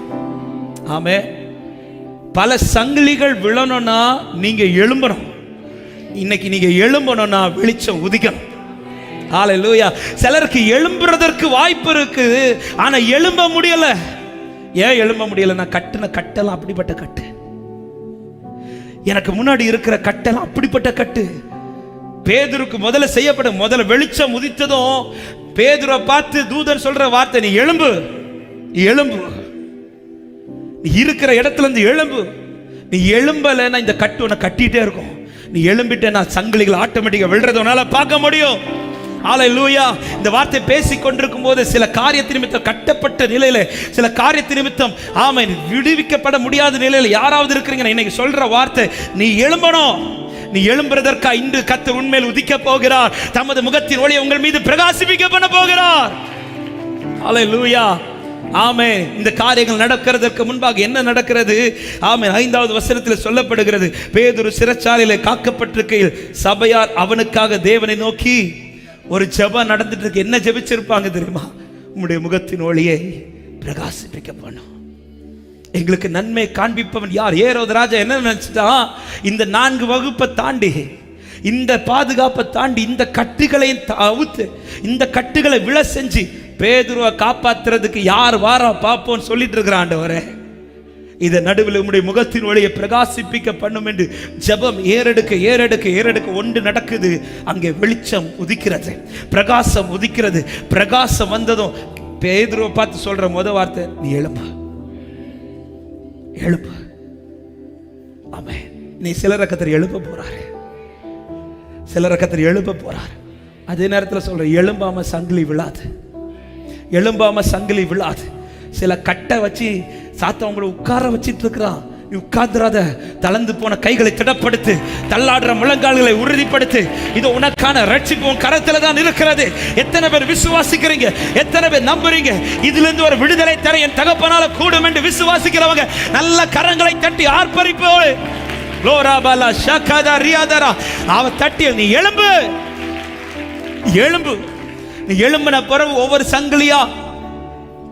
ஆமே. பல சங்கிலிகள் விழணும்னா நீங்க எழும்பணும். இன்னைக்கு நீங்க எழும்பணும்னா வெளிச்சம் உதிக்கணும். ஹல்லேலூயா. சிலருக்கு எழும்புறதற்கு வாய்ப்பு இருக்கு, ஆனா எழும்ப முடியல. ஏன் எழும்ப முடியல? நான் கட்டின கட்டெல்லாம் அப்படிப்பட்ட கட்டு, எனக்கு முன்னாடி இருக்கிற கட்டெல்லாம் அப்படிப்பட்ட கட்டு. பேதுருக்கு முதல்ல வெளிச்சம் உதித்ததும் பேதுரை பார்த்து தூதன் சொல்ற வார்த்தை, நீ எழும்பு, நீ இருக்கிற இடத்துல இருந்து எழும்பு. நீ எழும்பலன்னா இந்த கட்டு உன்னை கட்டிட்டே இருக்கும். நீ எழும்பிட்டேன்னா சங்கிலிகள் ஆட்டோமேட்டிக்கா விழுறதுனால பார்க்க முடியும். ஹல்லேலூயா. இந்த வார்த்தை பேசிக் கொண்டிருக்கும் போது சில காரியத்தின் நிமித்தம் கட்டப்பட்ட நிலையில, சில காரியத்தின் நிமித்தம் ஆமென் விடுவிக்கப்பட முடியாத நிலையில யாராவது இருக்கிறீங்க, இன்னைக்கு சொல்ற வார்த்தை, நீ எழும்பணும். நீ எழும்புறதற்கா இன்று கர்த்தர் உன்மேல் உதிக்க போகிறார். தமது முகத்தின் ஒளி உங்கள் மீது பிரகாசிப்பிக்க பண்ண போகிறார். ஹல்லேலூயா. ஆமென். இந்த காரியங்கள் நடக்கிறதற்கு முன்பாக என்ன நடக்கிறது? ஆமென். 5வது வசனத்தில் சொல்லப்படுகிறது, பேதுரு சிறைச்சாலையிலே காக்கப்பட்டிருக்கையில் சபையார் அவனுக்காக தேவனை நோக்கி ஒரு ஜெபம் நடந்துட்டு இருக்கு. என்ன ஜெபிச்சிருப்பாங்க தெரியுமா? உம்முடைய முகத்தின் ஒளியை பிரகாசிப்பிக்க பண்ணும், எங்களுக்கு நன்மை காண்பிப்பவன் யார்? ஏரோது ராஜா என்ன நினைச்சிட்டா, இந்த 4 வகுப்பை தாண்டி, இந்த பாதுகாப்பை தாண்டி, இந்த கட்டுகளை அவுத்து, இந்த கட்டுகளை விழ செஞ்சு பேதுருவை காப்பாத்துறதுக்கு யார் வாரா பாப்போன்னு சொல்லிட்டு இருக்கிற ஆண்டவரே, இதை நடுவில் உம்முடைய முகத்தின் ஒளியை பிரகாசிப்பிக்க பண்ணும் என்று ஜெபம் ஏறெடுக்க ஒன்று நடக்குது. அங்கே வெளிச்சம் உதிக்கிறது, பிரகாசம் உதிக்கிறது. பிரகாசம் வந்ததும் பேதுருவை பார்த்து சொல்ற முதல் வார்த்தை, நீ எழும்பு. ஆமென். நீ சிலரை கர்த்தர் எழுப்ப போறாரு. அதே நேரத்தில் சொல்ற, எழும்பாம சங்கிலி விழாது. எழும்பாம சங்கிலி விழாது. சில கட்டை வச்சு சாத்தான் உங்களை உட்கார வச்சிட்டு இருக்கிறான். நீ உட்கார்ந்துராத, தளர்ந்து போன கைகளை திடப்படுத்து, தள்ளாடுற முழங்கால்களை உறுதிப்படுத்து. இது உனக்கான ரட்சிப்பு உன் கரத்துல தான் இருக்கிறது. எத்தனை பேர் விசுவாசிக்கிறீங்க? எத்தனை பேர் நம்புறீங்க? இதுல இருந்து ஒரு விடுதலை தர என் தகப்பனால கூடும் என்று விசுவாசிக்கிறவங்க நல்ல கரங்களை தட்டி ஆர்ப்பரிப்போடு லோராபாலா ஷகதா ரியாதரா அவ தட்டி நீ எழும்பு, எழும்பு. நீ எழும்பின பிறகு ஒவ்வொரு சங்கிலியா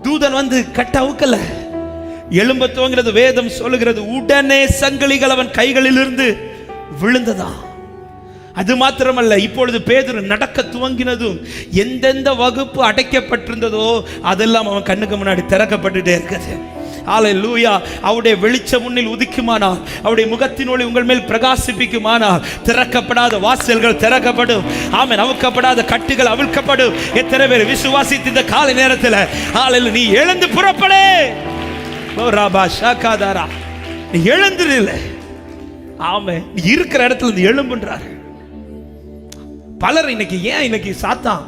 தூதன் வந்து கட்ட அவுக்கல, எழும்ப துவங்கிறது. வேதம் சொல்லுகிறது உடனே சங்கிலிகள் அவன் கைகளில் இருந்து விழுந்ததா. அது மாத்திரமல்ல, இப்பொழுது பேதுரு நடக்க துவங்கினதும் எந்தெந்த வகுப்பு அடைக்கப்பட்டிருந்ததோ அதெல்லாம் அவன் கண்ணுக்கு முன்னாடி திறக்கப்பட்டுட்டே இருக்குது. ஹல்லேலூயா. அவருடைய வெளிச்சம் முன்னில் உதிக்குமானால், அவருடைய முகத்தின் ஒளி உங்கள் மேல் பிரகாசிப்பிக்குமானால், திறக்கப்படாத வாசல்கள் திறக்கப்படும். ஆமென். அவிழ்க்கப்படாத கட்டுகள் அவிழ்க்கப்படும். எத்தனை பேர் விசுவாசித்து இந்த காலை நேரத்தில் ஹல்லேலூயா நீ எழுந்து புறப்படு. நீ எழுந்துருல. ஆமென். நீ இருக்கிற இடத்துல இருந்து எழும்புன்றார். பலர் இன்னைக்கு சாத்தான்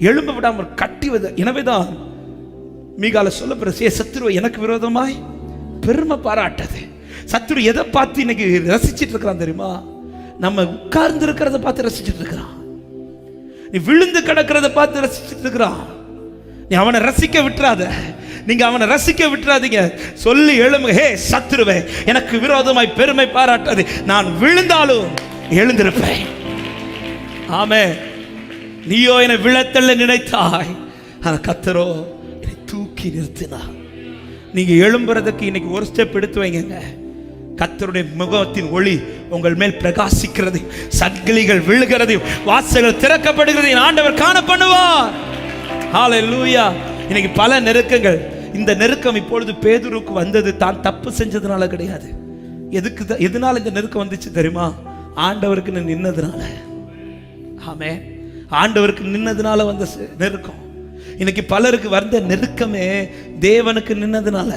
எழும்ப விடாமல் கட்டிவது. எனவேதான் மீகால சொல்லப்படுற சத்துரு எனக்கு விரோதமாய் பெருமை பாராட்டது. சத்துரு எதை பார்த்து இன்னைக்கு ரசிச்சிட்டு இருக்கிறான் தெரியுமா? நம்ம உட்கார்ந்து இருக்கிறத பார்த்து ரசிச்சிட்டு இருக்கிறான். நீ விழுந்து கிடக்கிறத பார்த்து ரசிச்சிட்டு இருக்கிறான். நீ அவனை ரசிக்க விட்டுறாத. நீங்க அவனை ரசிக்க விட்டுறாதீங்க. சொல்லி எழும்புங்க. ஹே சத்துருவே, எனக்கு விரோதமாய் பெருமை பாராட்டாது. நான் விழுந்தாலும் எழுந்திருப்பேன். ஆமே. நீயோ என்னை விழத்தள்ள நினைத்தாய், ஆனா கர்த்தரோ என்னை தூக்கி நிறுத்தினார். நீங்க எழும்புறதுக்கு இன்னைக்கு ஒரு ஸ்டெப் எடுத்து வைங்க. கர்த்தருடைய முகத்தின் ஒளி உங்கள் மேல் பிரகாசிக்கிறது, சங்கிலிகள் விழுகிறது, வாசல்கள் திறக்கப்படுகிறது, ஆண்டவர் காண பண்ணுவார். ஹல்லேலூயா. இன்னைக்கு பல நெருக்கங்கள். இந்த நெருக்கம் இப்பொழுது பேதுருக்கு வந்தது தான் தப்பு செஞ்சதுனால கிடையாது. எதனால இந்த நெருக்கம் வந்துச்சு தெரியுமா? ஆண்டவருக்கு நின்னதுனால. ஆமே. ஆண்டவருக்கு நின்னதுனால வந்த நெருக்கம். இன்னைக்கு பலருக்கு வந்த நெருக்கமே தேவனுக்கு நின்னதுனால,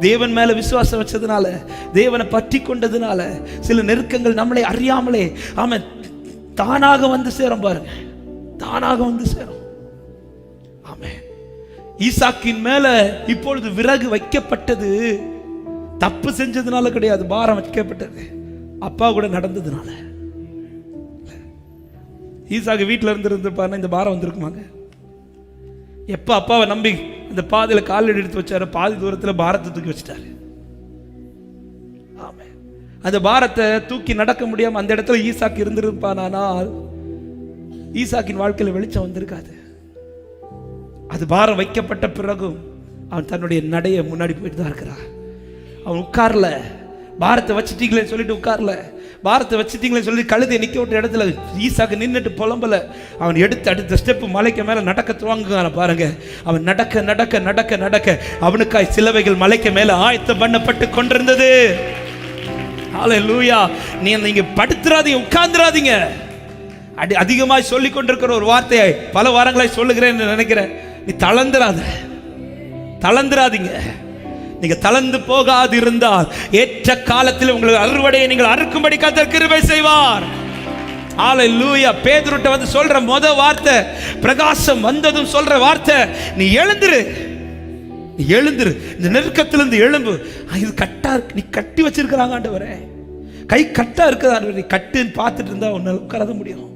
தேவன் மேல விசுவாசம் வச்சதுனால, தேவனை பற்றி கொண்டதுனால சில நெருக்கங்கள் நம்மளை அறியாமலே ஆமா தானாக வந்து சேரும். பாருங்க, தானாக வந்து சேரும். ஆமே. ஈசாக்கின் மேல இப்பொழுது விறகு வைக்கப்பட்டது தப்பு செஞ்சதுனால கிடையாது, பாரம் வைக்கப்பட்டது அப்பா கூட நடந்ததுனால. ஈசாக்கு வீட்டில் இருந்திருப்பாருன்னா இந்த பாரம் வந்திருக்குமாங்க? எப்ப அப்பாவை நம்பி அந்த பாதையில கால் எடுத்து வச்சாரு, பாதி தூரத்தில் பாரத்தை தூக்கி வச்சுட்டாரு. ஆமே. அந்த பாரத்தை தூக்கி நடக்க முடியாம அந்த இடத்துல ஈசாக்கு இருந்திருப்பானால் ஈசாக்கின் வாழ்க்கையில வெளிச்சம் வந்திருக்காது. அது பாரம் வைக்கப்பட்ட பிறகும் அவன் தன்னுடைய நடைய முன்னாடி போயிட்டு தான் இருக்கிறான். அவன் உட்கார்ல, பாரத்தை வச்சுட்டீங்களே சொல்லிட்டு உட்கார்ல, பாரத்தை வச்சுட்டீங்களே சொல்லி கழுதை நிக்க விட்ட இடத்துல ஈசாக்கு நின்றுட்டு புலம்பல. அவன் எடுத்து அடுத்த ஸ்டெப் மலைக்கு மேல நடக்க துவங்குங்க. பாருங்க, அவன் நடக்க நடக்க நடக்க நடக்க அவனுக்காய் சிலுவைகள் மலைக்கு மேல ஆயத்தம் பண்ணப்பட்டு கொண்டிருந்தது. ஹல்லேலூயா. நீங்க படுத்துறாதீங்க, உட்கார்ந்துராதீங்க. அதிகமாய் சொல்லிக் கொண்டிருக்கிற ஒரு வார்த்தையை பல வாரங்களாய் சொல்லுகிறேன் நினைக்கிறேன். நீ தளர்ந்துராதீங்க. நீங்க தளர்ந்து போகாது இருந்தால் ஏற்ற காலத்தில் உங்களுக்கு அறுவடையை நீங்கள் அறுக்கும்படி கர்த்தர் கிருபை செய்வார். ஹல்லேலூயா. பேதுருட்ட வந்து சொல்ற முத வார்த்தை, பிரகாசம் வந்ததும் சொல்ற வார்த்தை, நீ எழுந்திரு, நீ எழுந்திரு, இந்த நெருக்கத்திலிருந்து எழும்பு. இது கட்டா நீ கட்டி வச்சிருக்கிறாங்க ஆண்டவரே, கை கட்டா இருக்குது ஆண்டவரே. நீ கட்டுன்னு பார்த்துட்டு இருந்தா உன்னால உட்கார முடியும்.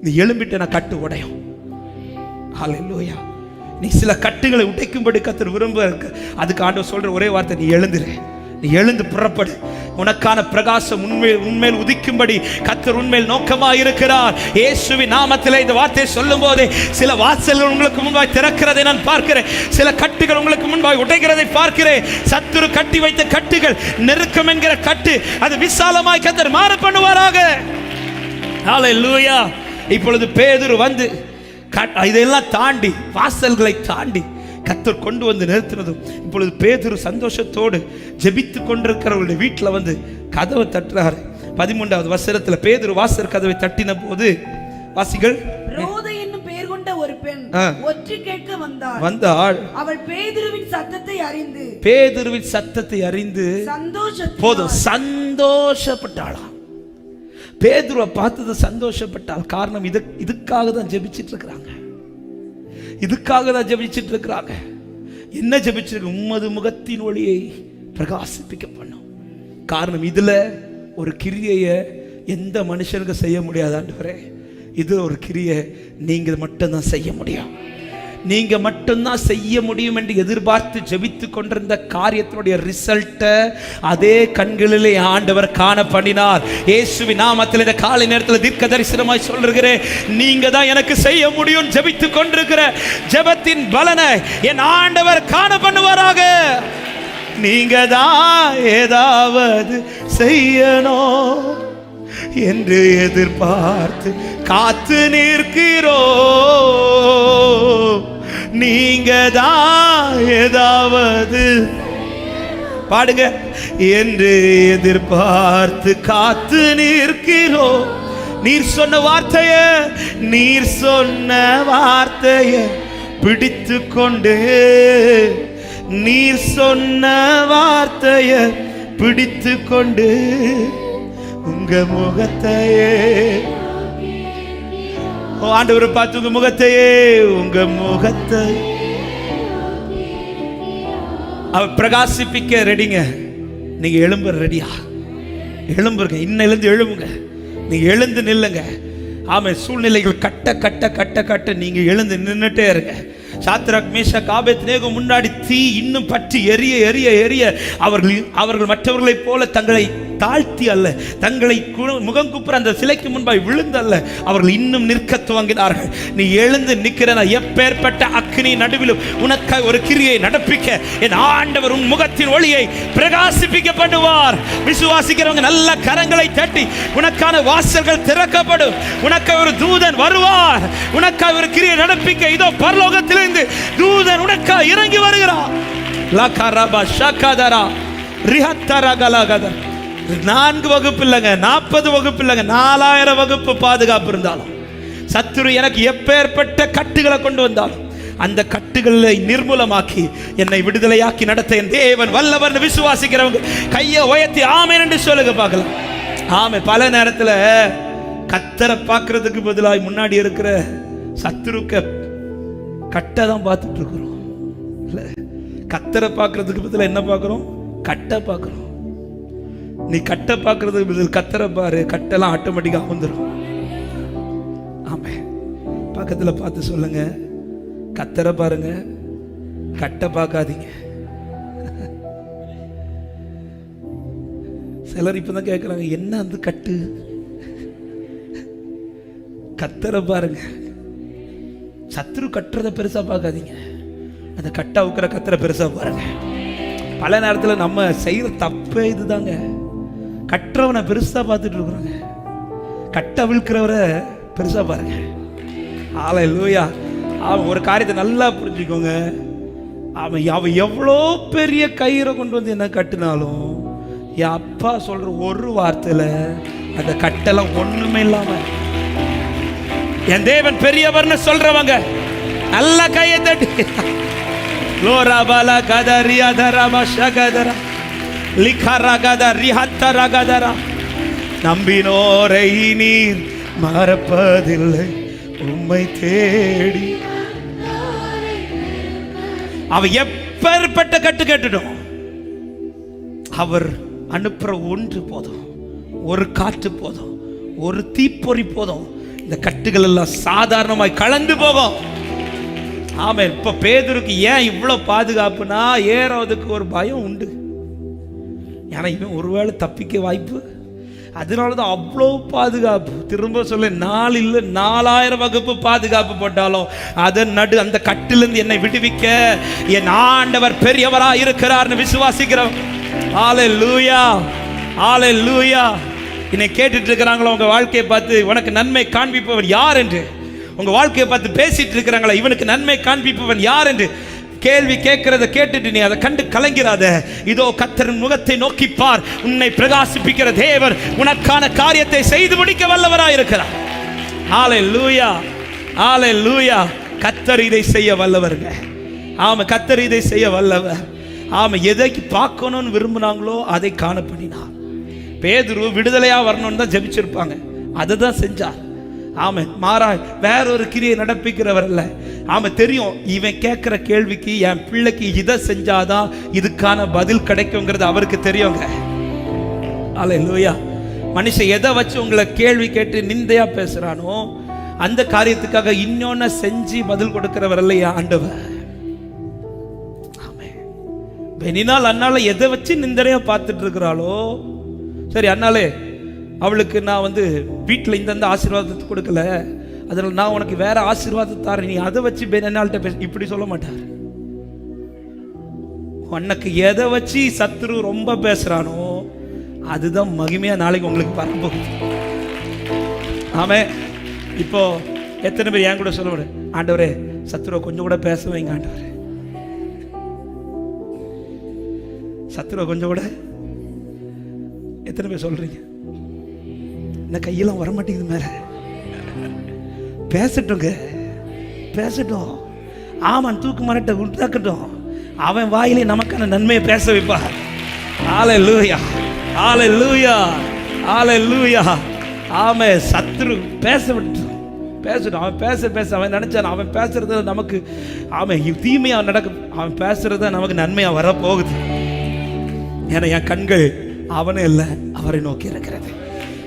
நீ எழும்பிட்டு நான் கட்டு உடையும். ஹல்லேலூயா. நீ சில கட்டுகளை உடைக்கும்படி கர்த்தர் விரும்ப. அதுக்கு ஆண்டவர் சொல்ற ஒரே வார்த்தை, நீ எழுந்துரு, நீ எழுந்து புறப்படு. உனக்கான பிரகாசம் உண்மையில் உதிக்கும்படி கர்த்தர் உண்மையில் நோக்கமாக இருக்கிறார். இயேசுவின் நாமத்திலே இந்த வார்த்தையை சொல்லும் போதே சில வாசல்கள் உங்களுக்கு முன்பாய் திறக்கிறதை நான் பார்க்கிறேன். சில கட்டுகள் உங்களுக்கு முன்பாய் உடைக்கிறதை பார்க்கிறேன். சத்துரு கட்டி வைத்த கட்டுகள், நெருக்கம் என்கிற கட்டு, அது விசாலமாய் கர்த்தர் மாற பண்ணுவாராக. ஹல்லேலூயா. இப்பொழுது பேதுரு வந்து இதெல்லாம் தாண்டி, வாசல்களை தாண்டி கர்த்தர் கொண்டு வந்து நிறுத்தினதும் இப்பொழுது பேதுரு சந்தோஷத்தோடு ஜெபித்து கொண்டிருக்கிறவர்களுடைய வீட்டில் வந்து கதவை தட்டுறாரு. 13வது வசனத்தில் பேதுரு வாசல் கதவை தட்டின போது வாசிகள், ரோதை என்னும் பெயர் கொண்ட ஒரு பெண் ஒற்றை கேட்க வந்தாள். அவள் பேதுருவின் சத்தத்தை அறிந்து சந்தோஷப்பட்டாளாம். பேதுருவை பார்த்தது சந்தோஷப்பட்டாள். காரணம் இதுக்காக தான் ஜெபிச்சிட்டு இருக்கிறாங்க. இதுக்காக தான் ஜெபிச்சிட்டு இருக்கிறாங்க. என்ன ஜெபிச்சிருக்கு? உம்மது முகத்தின் ஒளியை பிரகாசிப்பிக்க பண்ணும். காரணம், இதுல ஒரு கிரியையை எந்த மனுஷனுக்கு செய்ய முடியாது ஆண்டவரே. இது ஒரு கிரியை நீங்க மட்டும்தான் செய்ய முடியும். நீங்க மட்டும்தான் செய்ய முடியும் என்று எதிர்பார்த்து ஜெபித்து கொண்டிருந்த காரியத்தினுடைய ரிசல்ட்டை அதே கண்களிலே ஆண்டவர் காண பண்ணினார். இயேசுவின் நாமத்தில் இந்த காலை நேரத்தில் தீர்க்க தரிசனமாய் சொல்கிறேன், நீங்க தான் எனக்கு செய்ய முடியும். ஜெபித்து கொண்டிருக்கிற ஜெபத்தின் பலனை என் ஆண்டவர் காண பண்ணுவாராக. நீங்க தான் ஏதாவது செய்யணும் என்று எதிர்பார்த்து காத்து நிற்கிறோ. நீங்க தான் ஏதாவது பாடுங்க என்று எதிர்பார்த்து காத்து நிற்கிறோ. நீர் சொன்ன வார்த்தைய பிடித்து கொண்டு, நீர் சொன்ன வார்த்தைய பிடித்து கொண்டு உங்க முகத்தையே ஆண்டவரை பார்த்து உங்க முகத்தையே அவர் பிரகாசிப்பிக்க ரெடிங்க. நீங்க எழும்புற ரெடியா? எழும்புங்க, இன்னும் எழுந்து எழும்புங்க. நீங்க எழுந்து நில்லுங்க. ஆமா, சூழ்நிலைகள் கட்ட கட்ட கட்ட கட்ட நீங்க எழுந்து நின்னுட்டே இருங்க. சாத்ராக் மேஷாக் ஆபேத்நேகோ முன்னாடி தீ இன்னும் பற்றி எரிய எரிய எரிய அவர்கள் மற்றவர்களைப் போல தங்களை தாழ்த்தி அல்ல, தங்களை முகம் குப்புற அந்த சிலைக்கு முன்பாய் விழுந்து அல்ல, அவர்கள் இன்னும் நிற்க துவங்கினார்கள். நீ எழுந்து நிற்கிற எப்பேற்பட்ட அக்னி நடுவிலும் உனக்காக ஒரு கிரியை நடப்பிக்க என் ஆண்டவர் உன் முகத்தின் ஒளியை பிரகாசிப்பிக்க பண்ணுவார். விசுவாசிக்கிறவங்க நல்ல கரங்களை தட்டி, உனக்கான வாசல்கள் திறக்கப்படும். உனக்காக ஒரு தூதன் வருவார். உனக்காக ஒரு கிரியை நடப்பிக்க இதோ பரலோகத்திலிருந்து தூதன் உனக்காக இறங்கி வருகிறார். லகரபா ஷகதரா ரிஹத்தரகலகத 4 வகுப்பு இல்லைங்க, 40 வகுப்பு இல்லைங்க, 4000 வகுப்பு பாதுகாப்பு இருந்தாலும், சத்துரு எனக்கு எப்பேற்பட்ட கட்டுகளை கொண்டு வந்தாலும் அந்த கட்டுகளை நிர்மூலமாக்கி என்னை விடுதலையாக்கி நடத்த என் தேவன் வல்லவர். விசுவாசிக்கிறவங்க கையை உயர்த்தி ஆமென் என்று சொல்லுங்க பார்க்கலாம். ஆமே. பல நேரத்தில் கத்தரை பார்க்கறதுக்கு பதிலாக முன்னாடி இருக்கிற சத்துருக்க கட்டை தான் பார்த்துட்டு இருக்கிறோம். இல்லை, கத்தரை பார்க்கறதுக்கு பதிலாக என்ன பார்க்குறோம்? கட்டை பார்க்குறோம். நீ கட்டை பார்க்கறதுக்கு பதில் கத்தரை பாரு, கட்டெல்லாம் ஆட்டோமேட்டிக்காக வந்துடும். ஆமே. பக்கத்தில் பார்த்து சொல்லுங்க, கத்தரை பாருங்க, கட்டை பார்க்காதீங்க. சிலர் இப்பதான் கேட்குறாங்க, என்ன அந்த கட்டு? கத்தரை பாருங்க. சத்துரு கட்டுறத பெருசா பார்க்காதீங்க, அந்த கட்டை அவுக்கிற கத்தரை பெருசா பாருங்க. பல நேரத்தில் நம்ம செய்யற தப்பே இதுதாங்க. கட்டுறவனை பெருசா பார்த்துட்டு இருக்கிறாங்க, கட்டை விழுக்கிறவரை பெருசா பாருங்க. ஹல்லேலூயா. ஒரு காரியத்தை நல்லா புரிஞ்சுக்கோங்க. அவன் எவ்வளோ பெரிய கயிறை கொண்டு வந்து என்ன கட்டினாலும் என் அப்பா சொல்ற ஒரு வார்த்தையில அந்த கட்டெல்லாம் ஒண்ணுமே இல்லாம என் தேவன் பெரியவர்னு சொல்றவங்க நல்ல கையை தட்டி லோராபாலா கதரியா தரமா ஷகதரா லிகரகத ரிஹத்தரகதரா. நம்பினோரை நீர் மறப்பதில்லை, உம்மை தேடி. அவ எப்பேற்பட்ட கட்டு கேட்டுடும், அவர் அனுப்புற ஒன்று போதும், ஒரு காற்று போதும், ஒரு தீப்பொறி போதும், இந்த கட்டுகள் எல்லாம் சாதாரணமாய் கலந்து போகும். ஆமா. இப்ப பேதுருக்கு ஏன் இவ்வளவு பாதுகாப்புனா, ஏறதுக்கு ஒரு பயம் உண்டு. ஏன்னா இவன் ஒருவேளை தப்பிக்க வாய்ப்பு, அதனாலதான் அவ்வளோ பாதுகாப்பு. திரும்ப சொல்ல, 4 இல்லை 4000 வகுப்பு பாதுகாப்பு போட்டாலும் அதன் அந்த கட்டிலிருந்து என்னை விடுவிக்க என் ஆண்டவர் பெரியவரா இருக்கிறார்னு விசுவாசிக்கிறோம். ஹல்லேலூயா, ஹல்லேலூயா. என்னை கேட்டுட்டு இருக்கிறாங்களோ உங்க வாழ்க்கையை பார்த்து, உனக்கு நன்மை காண்பிப்பவன் யார் என்று உங்க வாழ்க்கையை பார்த்து பேசிட்டு இருக்கிறாங்களா, இவனுக்கு நன்மை காண்பிப்பவன் யார் என்று கேள்வி கேட்கிறத கேட்டுட்டு நீ அதை கண்டு கலங்கிறாத. இதோ கர்த்தரின் முகத்தை நோக்கி பார், உன்னை பிரகாசிப்பிக்கிற தேவர் உனக்கான காரியத்தை செய்து முடிக்க வல்லவராய் இருக்கிறார். ஹல்லேலூயா, ஹல்லேலூயா. கர்த்தர் இதை செய்ய வல்லவருங்க. ஆமா, கர்த்தர் இதை செய்ய வல்லவர். ஆமா, எதை பார்க்கணும்னு விரும்பினாங்களோ அதை காண பண்ணினார். பேதுரு விடுதலையா வரணும்னு தான் ஜெபிச்சிருப்பாங்க, அதை தான் செஞ்சார். ஆமென். மாறாய் வேறொரு கிரியை நடப்பிக்கிறவர் அல்ல. ஆமென். தெரியும் இவன் கேட்கிற கேள்விக்கு என் பிள்ளைக்கு இதை செஞ்சாதான் இதுக்கான பதில் கிடைக்குங்கிறது அவருக்கு தெரியுங்க. அல்லேலூயா. மனுஷன் எதை வச்சு உங்களை கேள்வி கேட்டு நிந்தையா பேசுறானோ அந்த காரியத்துக்காக இன்னொன்னு செஞ்சு பதில் கொடுக்கிறவர் இல்லையா ஆண்டவர். ஆமென். பெனினால் அண்ணால எதை வச்சு நிந்தனையா பார்த்துட்டு இருக்கிறாளோ, சரி அண்ணாலே அவளுக்கு நான் வீட்டில் இந்த ஆசீர்வாதத்தை கொடுக்கல, அதில் நான் உனக்கு வேற ஆசீர்வாதத்தை தரேன், நீ அதை வச்சு பெனினால்கிட்ட பேச, இப்படி சொல்ல மாட்டார். உனக்கு எதை வச்சு சத்துரு ரொம்ப பேசுறானோ அதுதான் மகிமையா நாளைக்கு உங்களுக்கு பார்க்க போகுது. ஆமென். இப்போ எத்தனை பேர் என் கூட சொல்ல முடியும், ஆண்டவரே சத்துருவை கொஞ்சம் கூட பேச வைங்க ஆண்டவரே, சத்துருவை கொஞ்சம் கூட. எத்தனை பேர் சொல்றீங்க? இந்த கையெல்லாம் வர மாட்டேங்குது மேல. பேசட்டுங்க, பேசட்டும். ஆமான் தூக்கு மரட்டை உண்டாக்கட்டும். அவன் வாயிலே நமக்கான நன்மையை பேச வைப்பார். ஹல்லேலூயா, ஹல்லேலூயா, ஹல்லேலூயா. ஆமே. சத்துரு பேச விட்டு பேசட்டும். அவன் பேச பேச அவன் நினைச்சான் அவன் பேசுறது நமக்கு ஆமே தீமையா நடக்கும். அவன் பேசுறது நமக்கு நன்மையா வரப்போகுது. ஏன்னா என் கண்கள் அவனே இல்லை அவரை நோக்கி இருக்கிறது.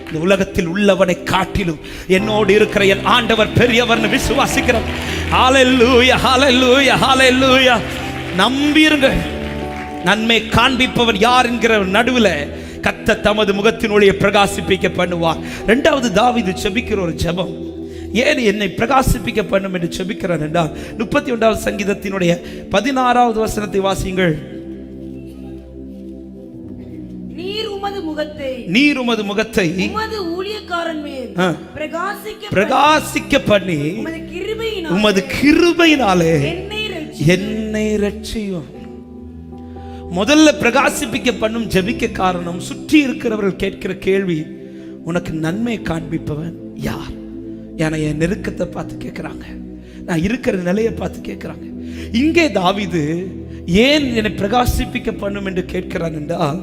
இந்த உலகத்தில் உள்ளவனை காட்டிலும் என்னோடு இருக்கிற என் ஆண்டவர் பெரியவர்னு விசுவாசிக்கிறோம். ஹல்லேலூயா, ஹல்லேலூயா, ஹல்லேலூயா. நம்பிருங்கள். நன்மை காண்பிப்பவர் யார் என்கிற நடுவில் கர்த்தர் தமது முகத்தின் ஒளியை பிரகாசிப்பிக்க பண்ணுவார். இரண்டாவது தாவீது ஜெபிக்கிற ஒரு ஜெபம். ஏன் என்னை பிரகாசிப்பிக்க பண்ணும் என்று ஜெபிக்கிறார் என்றால் 31வது சங்கீதத்தினுடைய 16வது வசனத்தை வாசியுங்கள். நீர் உமது முகத்தை உமது ஊழியக்காரன் மேல் பிரகாசிக்க பண்ணி உமது கிருபையினாலே என்னை ரட்சியும். முதல்ல பிரகாசிப்பிக்க பண்ணும் ஜெபிக்க காரணம், சுற்றி இருக்கிறவர்கள் கேட்கிற கேள்வி, உனக்கு நன்மை காண்பிப்பவன் யார்? ஏன்னா என் நெருக்கத்தை பார்த்து கேட்கிறாங்க, நான் இருக்கிற நிலையை பார்த்து கேட்கிறாங்க. இங்கே தாவீது ஏன் என்னை பிரகாசிப்பிக்க பண்ணும் என்று கேட்கிறான் என்றால்,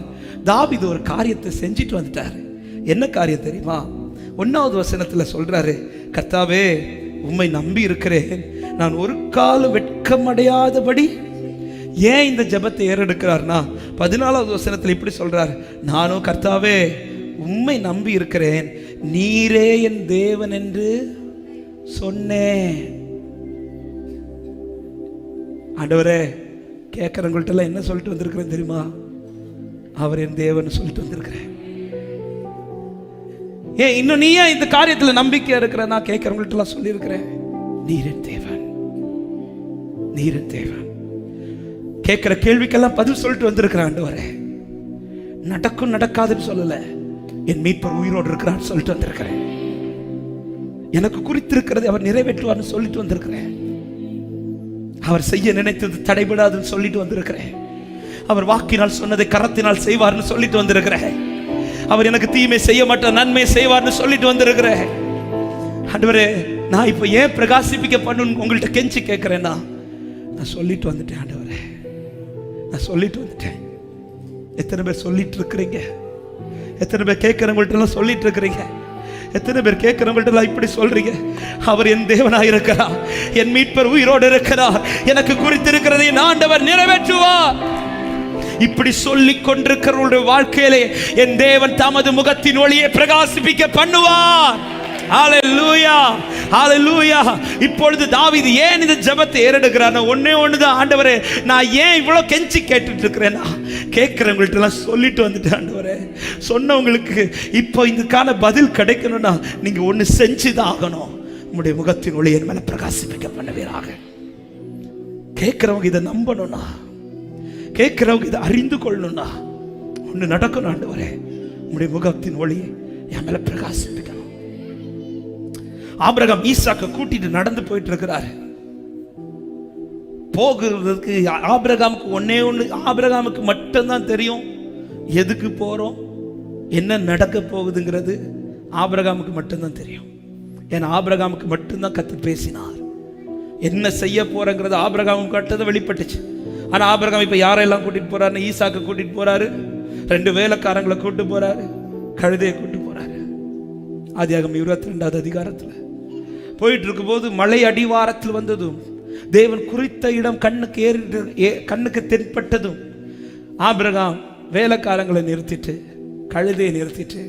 தாவீது ஒரு காரியத்தை செஞ்சிட்டு வந்துட்டாரு. என்ன காரியம் தெரியுமா? 1வது வசனத்துல சொல்றாரு, கர்த்தாவே உம்மை நம்பி இருக்கிறேன், நான் ஒரு காலம் வெட்கமடையாதபடி. ஏன் இந்த ஜெபத்தை ஏறெடுக்கிறார்னா 14வது வசனத்தில் இப்படி சொல்றார், நானும் கர்த்தாவே உம்மை நம்பி இருக்கிறேன், நீரே என் தேவன் என்று சொன்னேன். ஆண்டவரே கேட்கறவங்கள்ட்ட என்ன சொல்லிட்டு வந்திருக்கிறேன் தெரியுமா? அவர் என் தேவன் சொல்லிட்டு வந்திருக்கிறேன். ஏன் இன்னும் நீ ஏன் இந்த காரியத்தில் நம்பிக்கை இருக்கிற? நான் கேட்கறவங்கள்ட்ட சொல்லியிருக்கிறேன், நீர் என் தேவன், நீர் என் தேவன். கேட்கிற கேள்விக்கெல்லாம் பதில் சொல்லிட்டு வந்திருக்கிறேன். ஆண்டவரே நடக்கும் நடக்காதுன்னு சொல்லல, என் மீட்பர் உயிரோடு இருக்கிறான்னு சொல்லிட்டு வந்திருக்கிறேன். எனக்கு குறித்திருக்கிறது அவர் நிறைவேற்றுவார்னு சொல்லிட்டு வந்திருக்கிறேன். அவர் செய்ய நினைத்தது தடைபடாதுன்னு சொல்லிட்டு வந்திருக்கிறேன். அவர் வாக்கினால் சொன்னதை கரத்தினால் செய்வார்னு சொல்லிட்டு வந்திருக்கிறேன். அவர் எனக்கு தீமை செய்ய மாட்டார், நன்மை செய்வார்னு சொல்லிட்டு வந்திருக்கிறேன். ஆண்டவரே நான் இப்ப ஏன் பிரகாசிப்பிக்க பண்ணணும் உங்கள்கிட்ட கெஞ்சி கேட்கிறேன்னா, நான் சொல்லிட்டு வந்துட்டேன். ஆண்டவரே நான் சொல்லிட்டு வந்துட்டேன். எத்தனை பேர் சொல்லிட்டு இருக்கிறீங்க? எத்தனை பேர் கேட்கிறவங்கள்ட்ட எல்லாம் சொல்லிட்டு இருக்கிறீங்க? எத்தனை பேர் கேட்கிறவங்கள்ட்ட இப்படி சொல்றீங்க, அவர் என் தேவனாய் இருக்கிறார், என் மீட்பர் உயிரோடு இருக்கிறார், எனக்கு குறித்திருக்கிறதை ஆண்டவர் நிறைவேற்றுவார். இப்படி சொல்லிக் கொண்டிருக்கிறவருடைய வாழ்க்கையிலே என் தேவன் தமது முகத்தின் ஒளியை பிரகாசிப்பிக்க பண்ணுவார். ஹல்லேலூயா, ஹல்லேலூயா. இப்பொழுது தாவீது ஏன் இந்த ஜெபத்தை ஏறெடுக்கிறார்? ஒன்னே ஒண்ணுதான், ஆண்டவரே நான் ஏன் இவ்வளவு கெஞ்சி கேட்டுட்டு இருக்கிறேன்னா, கேட்கிறவங்கள்ட்ட எல்லாம் சொல்லிட்டு வந்துட்டேன். ஆண்டவரே சொன்னவங்களுக்கு இப்போ இதுக்கான பதில் கிடைக்கணும்னா நீங்க ஒண்ணு செஞ்சுதான் ஆகணும், உங்களுடைய முகத்தின் ஒளி என் மேல பிரகாசிப்பிக்க பண்ணுவீராக. கேட்கிறவங்க இதை நம்பணும்னா, கேட்கிறவங்க இதை அறிந்து கொள்ளணும்னா ஒண்ணு நடக்கணும். ஆண்டவரே உங்களுடைய முகத்தின் ஒளி என் மேல பிரகாசிப்பிக்கணும். ஆபிரகாம் ஈசாக்க கூட்டிட்டு நடந்து போயிட்டு இருக்கிறாரு. போகிறதுக்கு ஆபிரகாமுக்கு ஒன்னே ஒண்ணு, ஆபிரகாமுக்கு மட்டும்தான் தெரியும் எதுக்கு போறோம், என்ன நடக்க போகுதுங்கிறது ஆபிரகாமுக்கு மட்டும்தான் தெரியும். ஏன்னா ஆபிரகாமுக்கு மட்டும்தான் கர்த்தர் பேசினார். என்ன செய்ய போறங்கிறது ஆபிரகாமுக்கு கட்டதை வெளிப்பட்டுச்சு. ஆனா ஆபிரகாம் இப்ப யாரெல்லாம் கூட்டிட்டு போறாரு? ஈசாக்க கூட்டிட்டு போறாரு, 2 வேலைக்காரங்களை கூட்டு போறாரு, கழுதையை கூட்டு போறாரு. ஆதியாகமம் 22வது அதிகாரத்துல போயிட்டு இருக்கும்போது மலை அடிவாரத்தில் வந்ததும் தேவன் குறித்த இடம் கண்ணுக்கு தென்பட்டதும் ஆபிரகாம் வேலைக்காரங்களை நிறுத்திட்டு கழுதையை நிறுத்திட்டு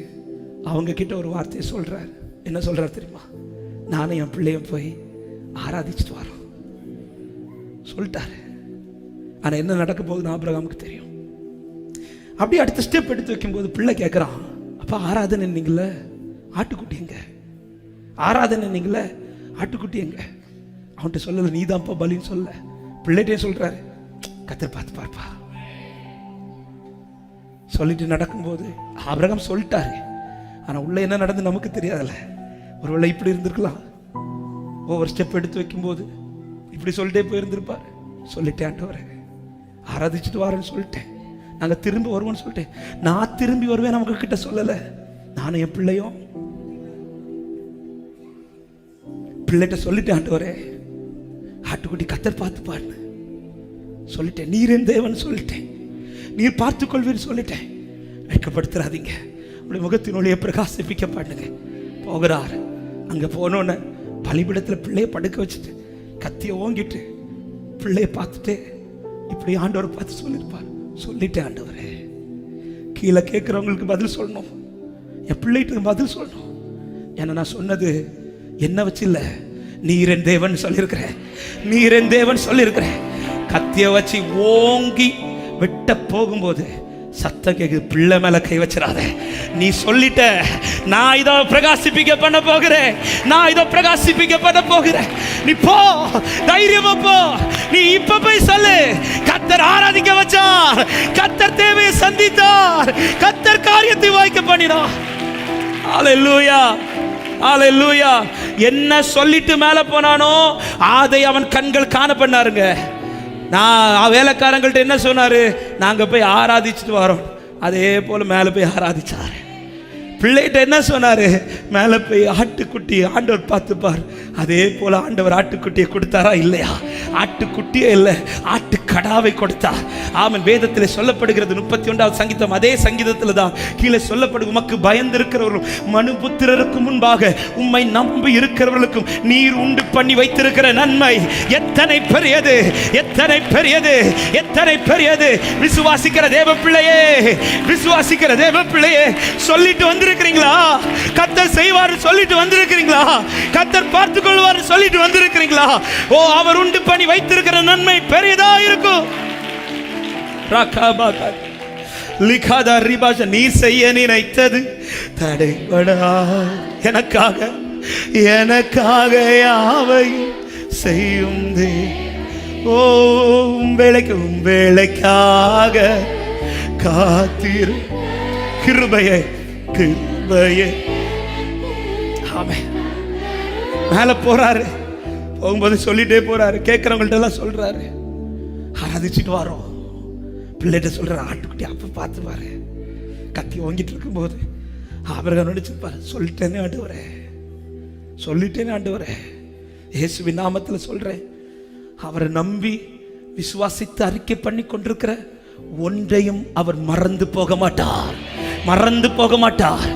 அவங்க கிட்ட ஒரு வார்த்தையை சொல்றார். என்ன சொல்றார் தெரியுமா? நானும் என் பிள்ளையும் போய் ஆராதிச்சுட்டு வரோம் சொல்லிட்டாரு. ஆனா என்ன நடக்க போகுதுன்னு ஆபிரகாமுக்கு தெரியும். அப்படியே அடுத்த ஸ்டெப் எடுத்து வைக்கும்போது பிள்ளை கேட்குறான், அப்பா ஆராதனை நீங்கள ஆட்டுக்குட்டி எங்க? ஆராதனை நீங்கள ஆட்டுக்குட்டி எங்க? அவன்கிட்ட சொல்லல, நீதான்ப்பா பலின்னு சொல்ல. பிள்ளைகிட்டே சொல்றாரு, கத்தர் பார்த்து பார்ப்பா சொல்லிட்டு நடக்கும்போது ஆபிரகாம் சொல்லிட்டாரு. ஆனா உள்ள என்ன நடந்து நமக்கு தெரியாதுல்ல. ஒருவேளை இப்படி இருந்திருக்கலாம். ஒவ்வொரு ஸ்டெப் எடுத்து வைக்கும்போது இப்படி சொல்லிட்டே போயிருந்திருப்பார். சொல்லிட்டேன் ஆண்டவரே ஆராதிச்சுட்டு வரேன்னு சொல்லிட்டேன், நாங்கள் திரும்பி வருவோம்னு சொல்லிட்டேன். நான் திரும்பி வருவேன் நமக்கு கிட்ட சொல்லலை. நானும் என் பிள்ளையும் பிள்ளைகிட்ட சொல்லிட்டேன், ஆண்டவரே ஆட்டுக்குட்டி கத்தர் பார்த்து பாருன்னு சொல்லிட்டேன். நீர் என் தேவன் சொல்லிட்டேன், நீர் பார்த்து கொள்வீர் சொல்லிட்டேன். வெட்கப்படுத்துறாதீங்க, உடைய முகத்தின் ஒளியை பிரகாசிப்பிக்க பண்ணுங்க. போகிறார். அங்கே போனோன்னு பலிபிடத்தில் பிள்ளையை படுக்க வச்சுட்டு கத்தியை ஓங்கிட்டு பிள்ளையை பார்த்துட்டு இப்படி ஆண்டவரை பார்த்து சொல்லியிருப்பார். சொல்லிட்டேன் ஆண்டவரே. கீழே கேட்குறவங்களுக்கு பதில் சொல்லணும், என் பிள்ளைகிட்ட பதில் சொல்லணும். ஏன்னா நான் சொன்னது என்ன வச்சு இல்லை, நீரன் தேவன் சொல்லியிருக்கிறேன், நீரன் தேவன் சொல்லியிருக்கிறேன். கத்தியை வச்சு ஓங்கி வெட்ட போகும்போது சத்தம் கேக்குது, பிள்ளை மேல கை வச்சிடாத. நீ சொல்லிட்ட, நான் இதோ பிரகாசிப்பிக்க பண்ண போகிறேன், நான் இதோ பிரகாசிப்பிக்க பண்ண போகிறேன். நீ போ, தைரியமா போ. நீ இப்ப போய் சொல்லு, கத்தர் ஆராதிக்க வச்சார், கத்தர் தேவையை சந்தித்தார், கத்தர் காரியத்தை வாய்க்க பண்ணினார். ஹல்லேலூயா, ஹல்லேலூயா. என்ன சொல்லிட்டு மேல போனானோ அதை அவன் கண்கள் காண பண்ணாருங்க. நான் வேலைக்காரங்கள்ட்ட என்ன சொன்னாரு, நாங்க போய் ஆராதிச்சுட்டு வரோம். அதே போல மேல போய் ஆராதிச்சாரு. பிள்ளைகிட்ட என்ன சொன்னாரு, மேல போய் ஆட்டுக்குட்டி ஆண்டவர் பார்த்துப்பார். அதே போல ஆண்டவர் ஆட்டுக்குட்டியை கொடுத்தாரா இல்லையா? ஆட்டுக்குட்டியே இல்லை, ஆட்டுக்கடாவை கொடுத்தார். ஆமன். வேதத்தில் சொல்லப்படுகிறது 31வது சங்கீதம், அதே சங்கீதத்தில் தான் கீழே சொல்லப்படும், உமக்கு பயந்து இருக்கிறவர்களும் மனுபுத்திரருக்கு முன்பாக உம்மை நம்பி இருக்கிறவர்களுக்கும் நீர் உண்டு பண்ணி வைத்திருக்கிற நன்மை எத்தனை பெரியது, எத்தனை பெரியது, எத்தனை பெரியது. விசுவாசிக்கிற தேவ பிள்ளையே, விசுவாசிக்கிற தேவ பிள்ளையே, சொல்லிட்டு வந்திருக்கிறீங்களா? கத்தர் செய்வார் சொல்லிட்டு வந்திருக்கிறீங்களா? கத்தர் பார்த்துக் கொள்வார் சொல்லிட்டு வந்திருக்கிறீங்களா? ஓ, அவர் உண்டு பண்ணி வைத்திருக்கிற நன்மை பெரியதா இருக்கும். நீர் செய்ய நினைத்தது தடைபடா, எனக்காக எனக்காக யாவையும் செய்யும். ஓ, வேலைக்காக காத்திரு, கிருபையே கிருபையே. ஆமென். மேல போறாரு, போகும்போது சொல்லிட்டே போறாரு, கேட்கிறவங்கள்ட்ட எல்லாம் சொல்றாரு, ஆராதிச்சுட்டு வரோம். பிள்ளைகிட்ட சொல்ற, ஆட்டுக்குட்டி அப்ப பார்த்து பாரு. கத்தி ஓங்கிட்டு இருக்கும்போது ஆபிரகாம் நடிச்சிருப்பாரு, சொல்லிட்டேனே ஆண்டவரே, சொல்லிட்டேனே ஆண்டவரே, இயேசுவின் நாமத்துல சொல்றேன். அவரை நம்பி விசுவாசித்து அறிக்கை பண்ணி கொண்டிருக்கிற ஒன்றையும் அவர் மறந்து போக மாட்டார், மறந்து போக மாட்டார்.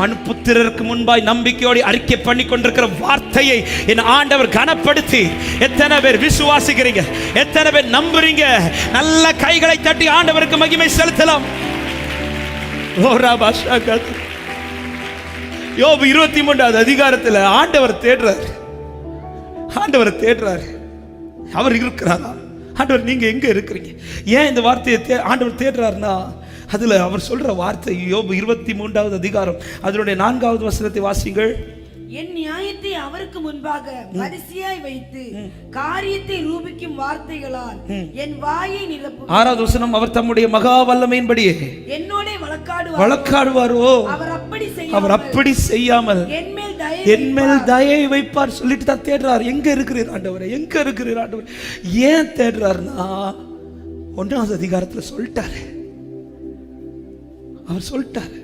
மனுபுத்திரருக்கு முன்பாய் நம்பிக்கையோடு அறிக்கை பண்ணி கொண்டிருக்கிற வார்த்தையை என் ஆண்டவர் கனப்படுத்தி, எத்தனை பேர் விசுவாசிக்கிறீங்க, எத்தனை பேர் நம்புறீங்க? நல்ல கைகளை தட்டி ஆண்டவருக்கு மகிமை செலுத்தலாம். யோபு 23வது அதிகாரத்தில் ஆண்டவர் தேடுறாரு, ஆண்டவர் தேடுறாரு. அவர் இருக்கிறாரா? ஆண்டவர் நீங்க எங்க இருக்கிறீங்க? ஏன் இந்த வார்த்தையை ஆண்டவர் தேடுறாருன்னா, அதுல அவர் சொல்ற வார்த்தை யோபு 23வது அதிகாரம் அதனுடைய 4வது வசனத்தை வாசிங்கள். என் நியாயத்தை அவருக்கு முன்பாக வரிசையாய் வைத்து காரியத்தை ரூபிக்கும் வார்த்தைகளால் என் வாயை நிரப்பு. 6வது வசனம், அவர் தம்முடைய மகா வல்லமையின்படியே என்னோட வழக்காடுவாரோ, அவர் அப்படி செய்யாமல் என் மேல் தயை வைப்பார் சொல்லிட்டு தான் தேடுறார். எங்க இருக்கிறீர் ஆண்டவரே, எங்க இருக்கிறீர் ஆண்டவரே? ஏன் தேடுறாருன்னா, 1வது அதிகாரத்துல சொல்லிட்டாரு, அவர் சொல்லிட்டாரு.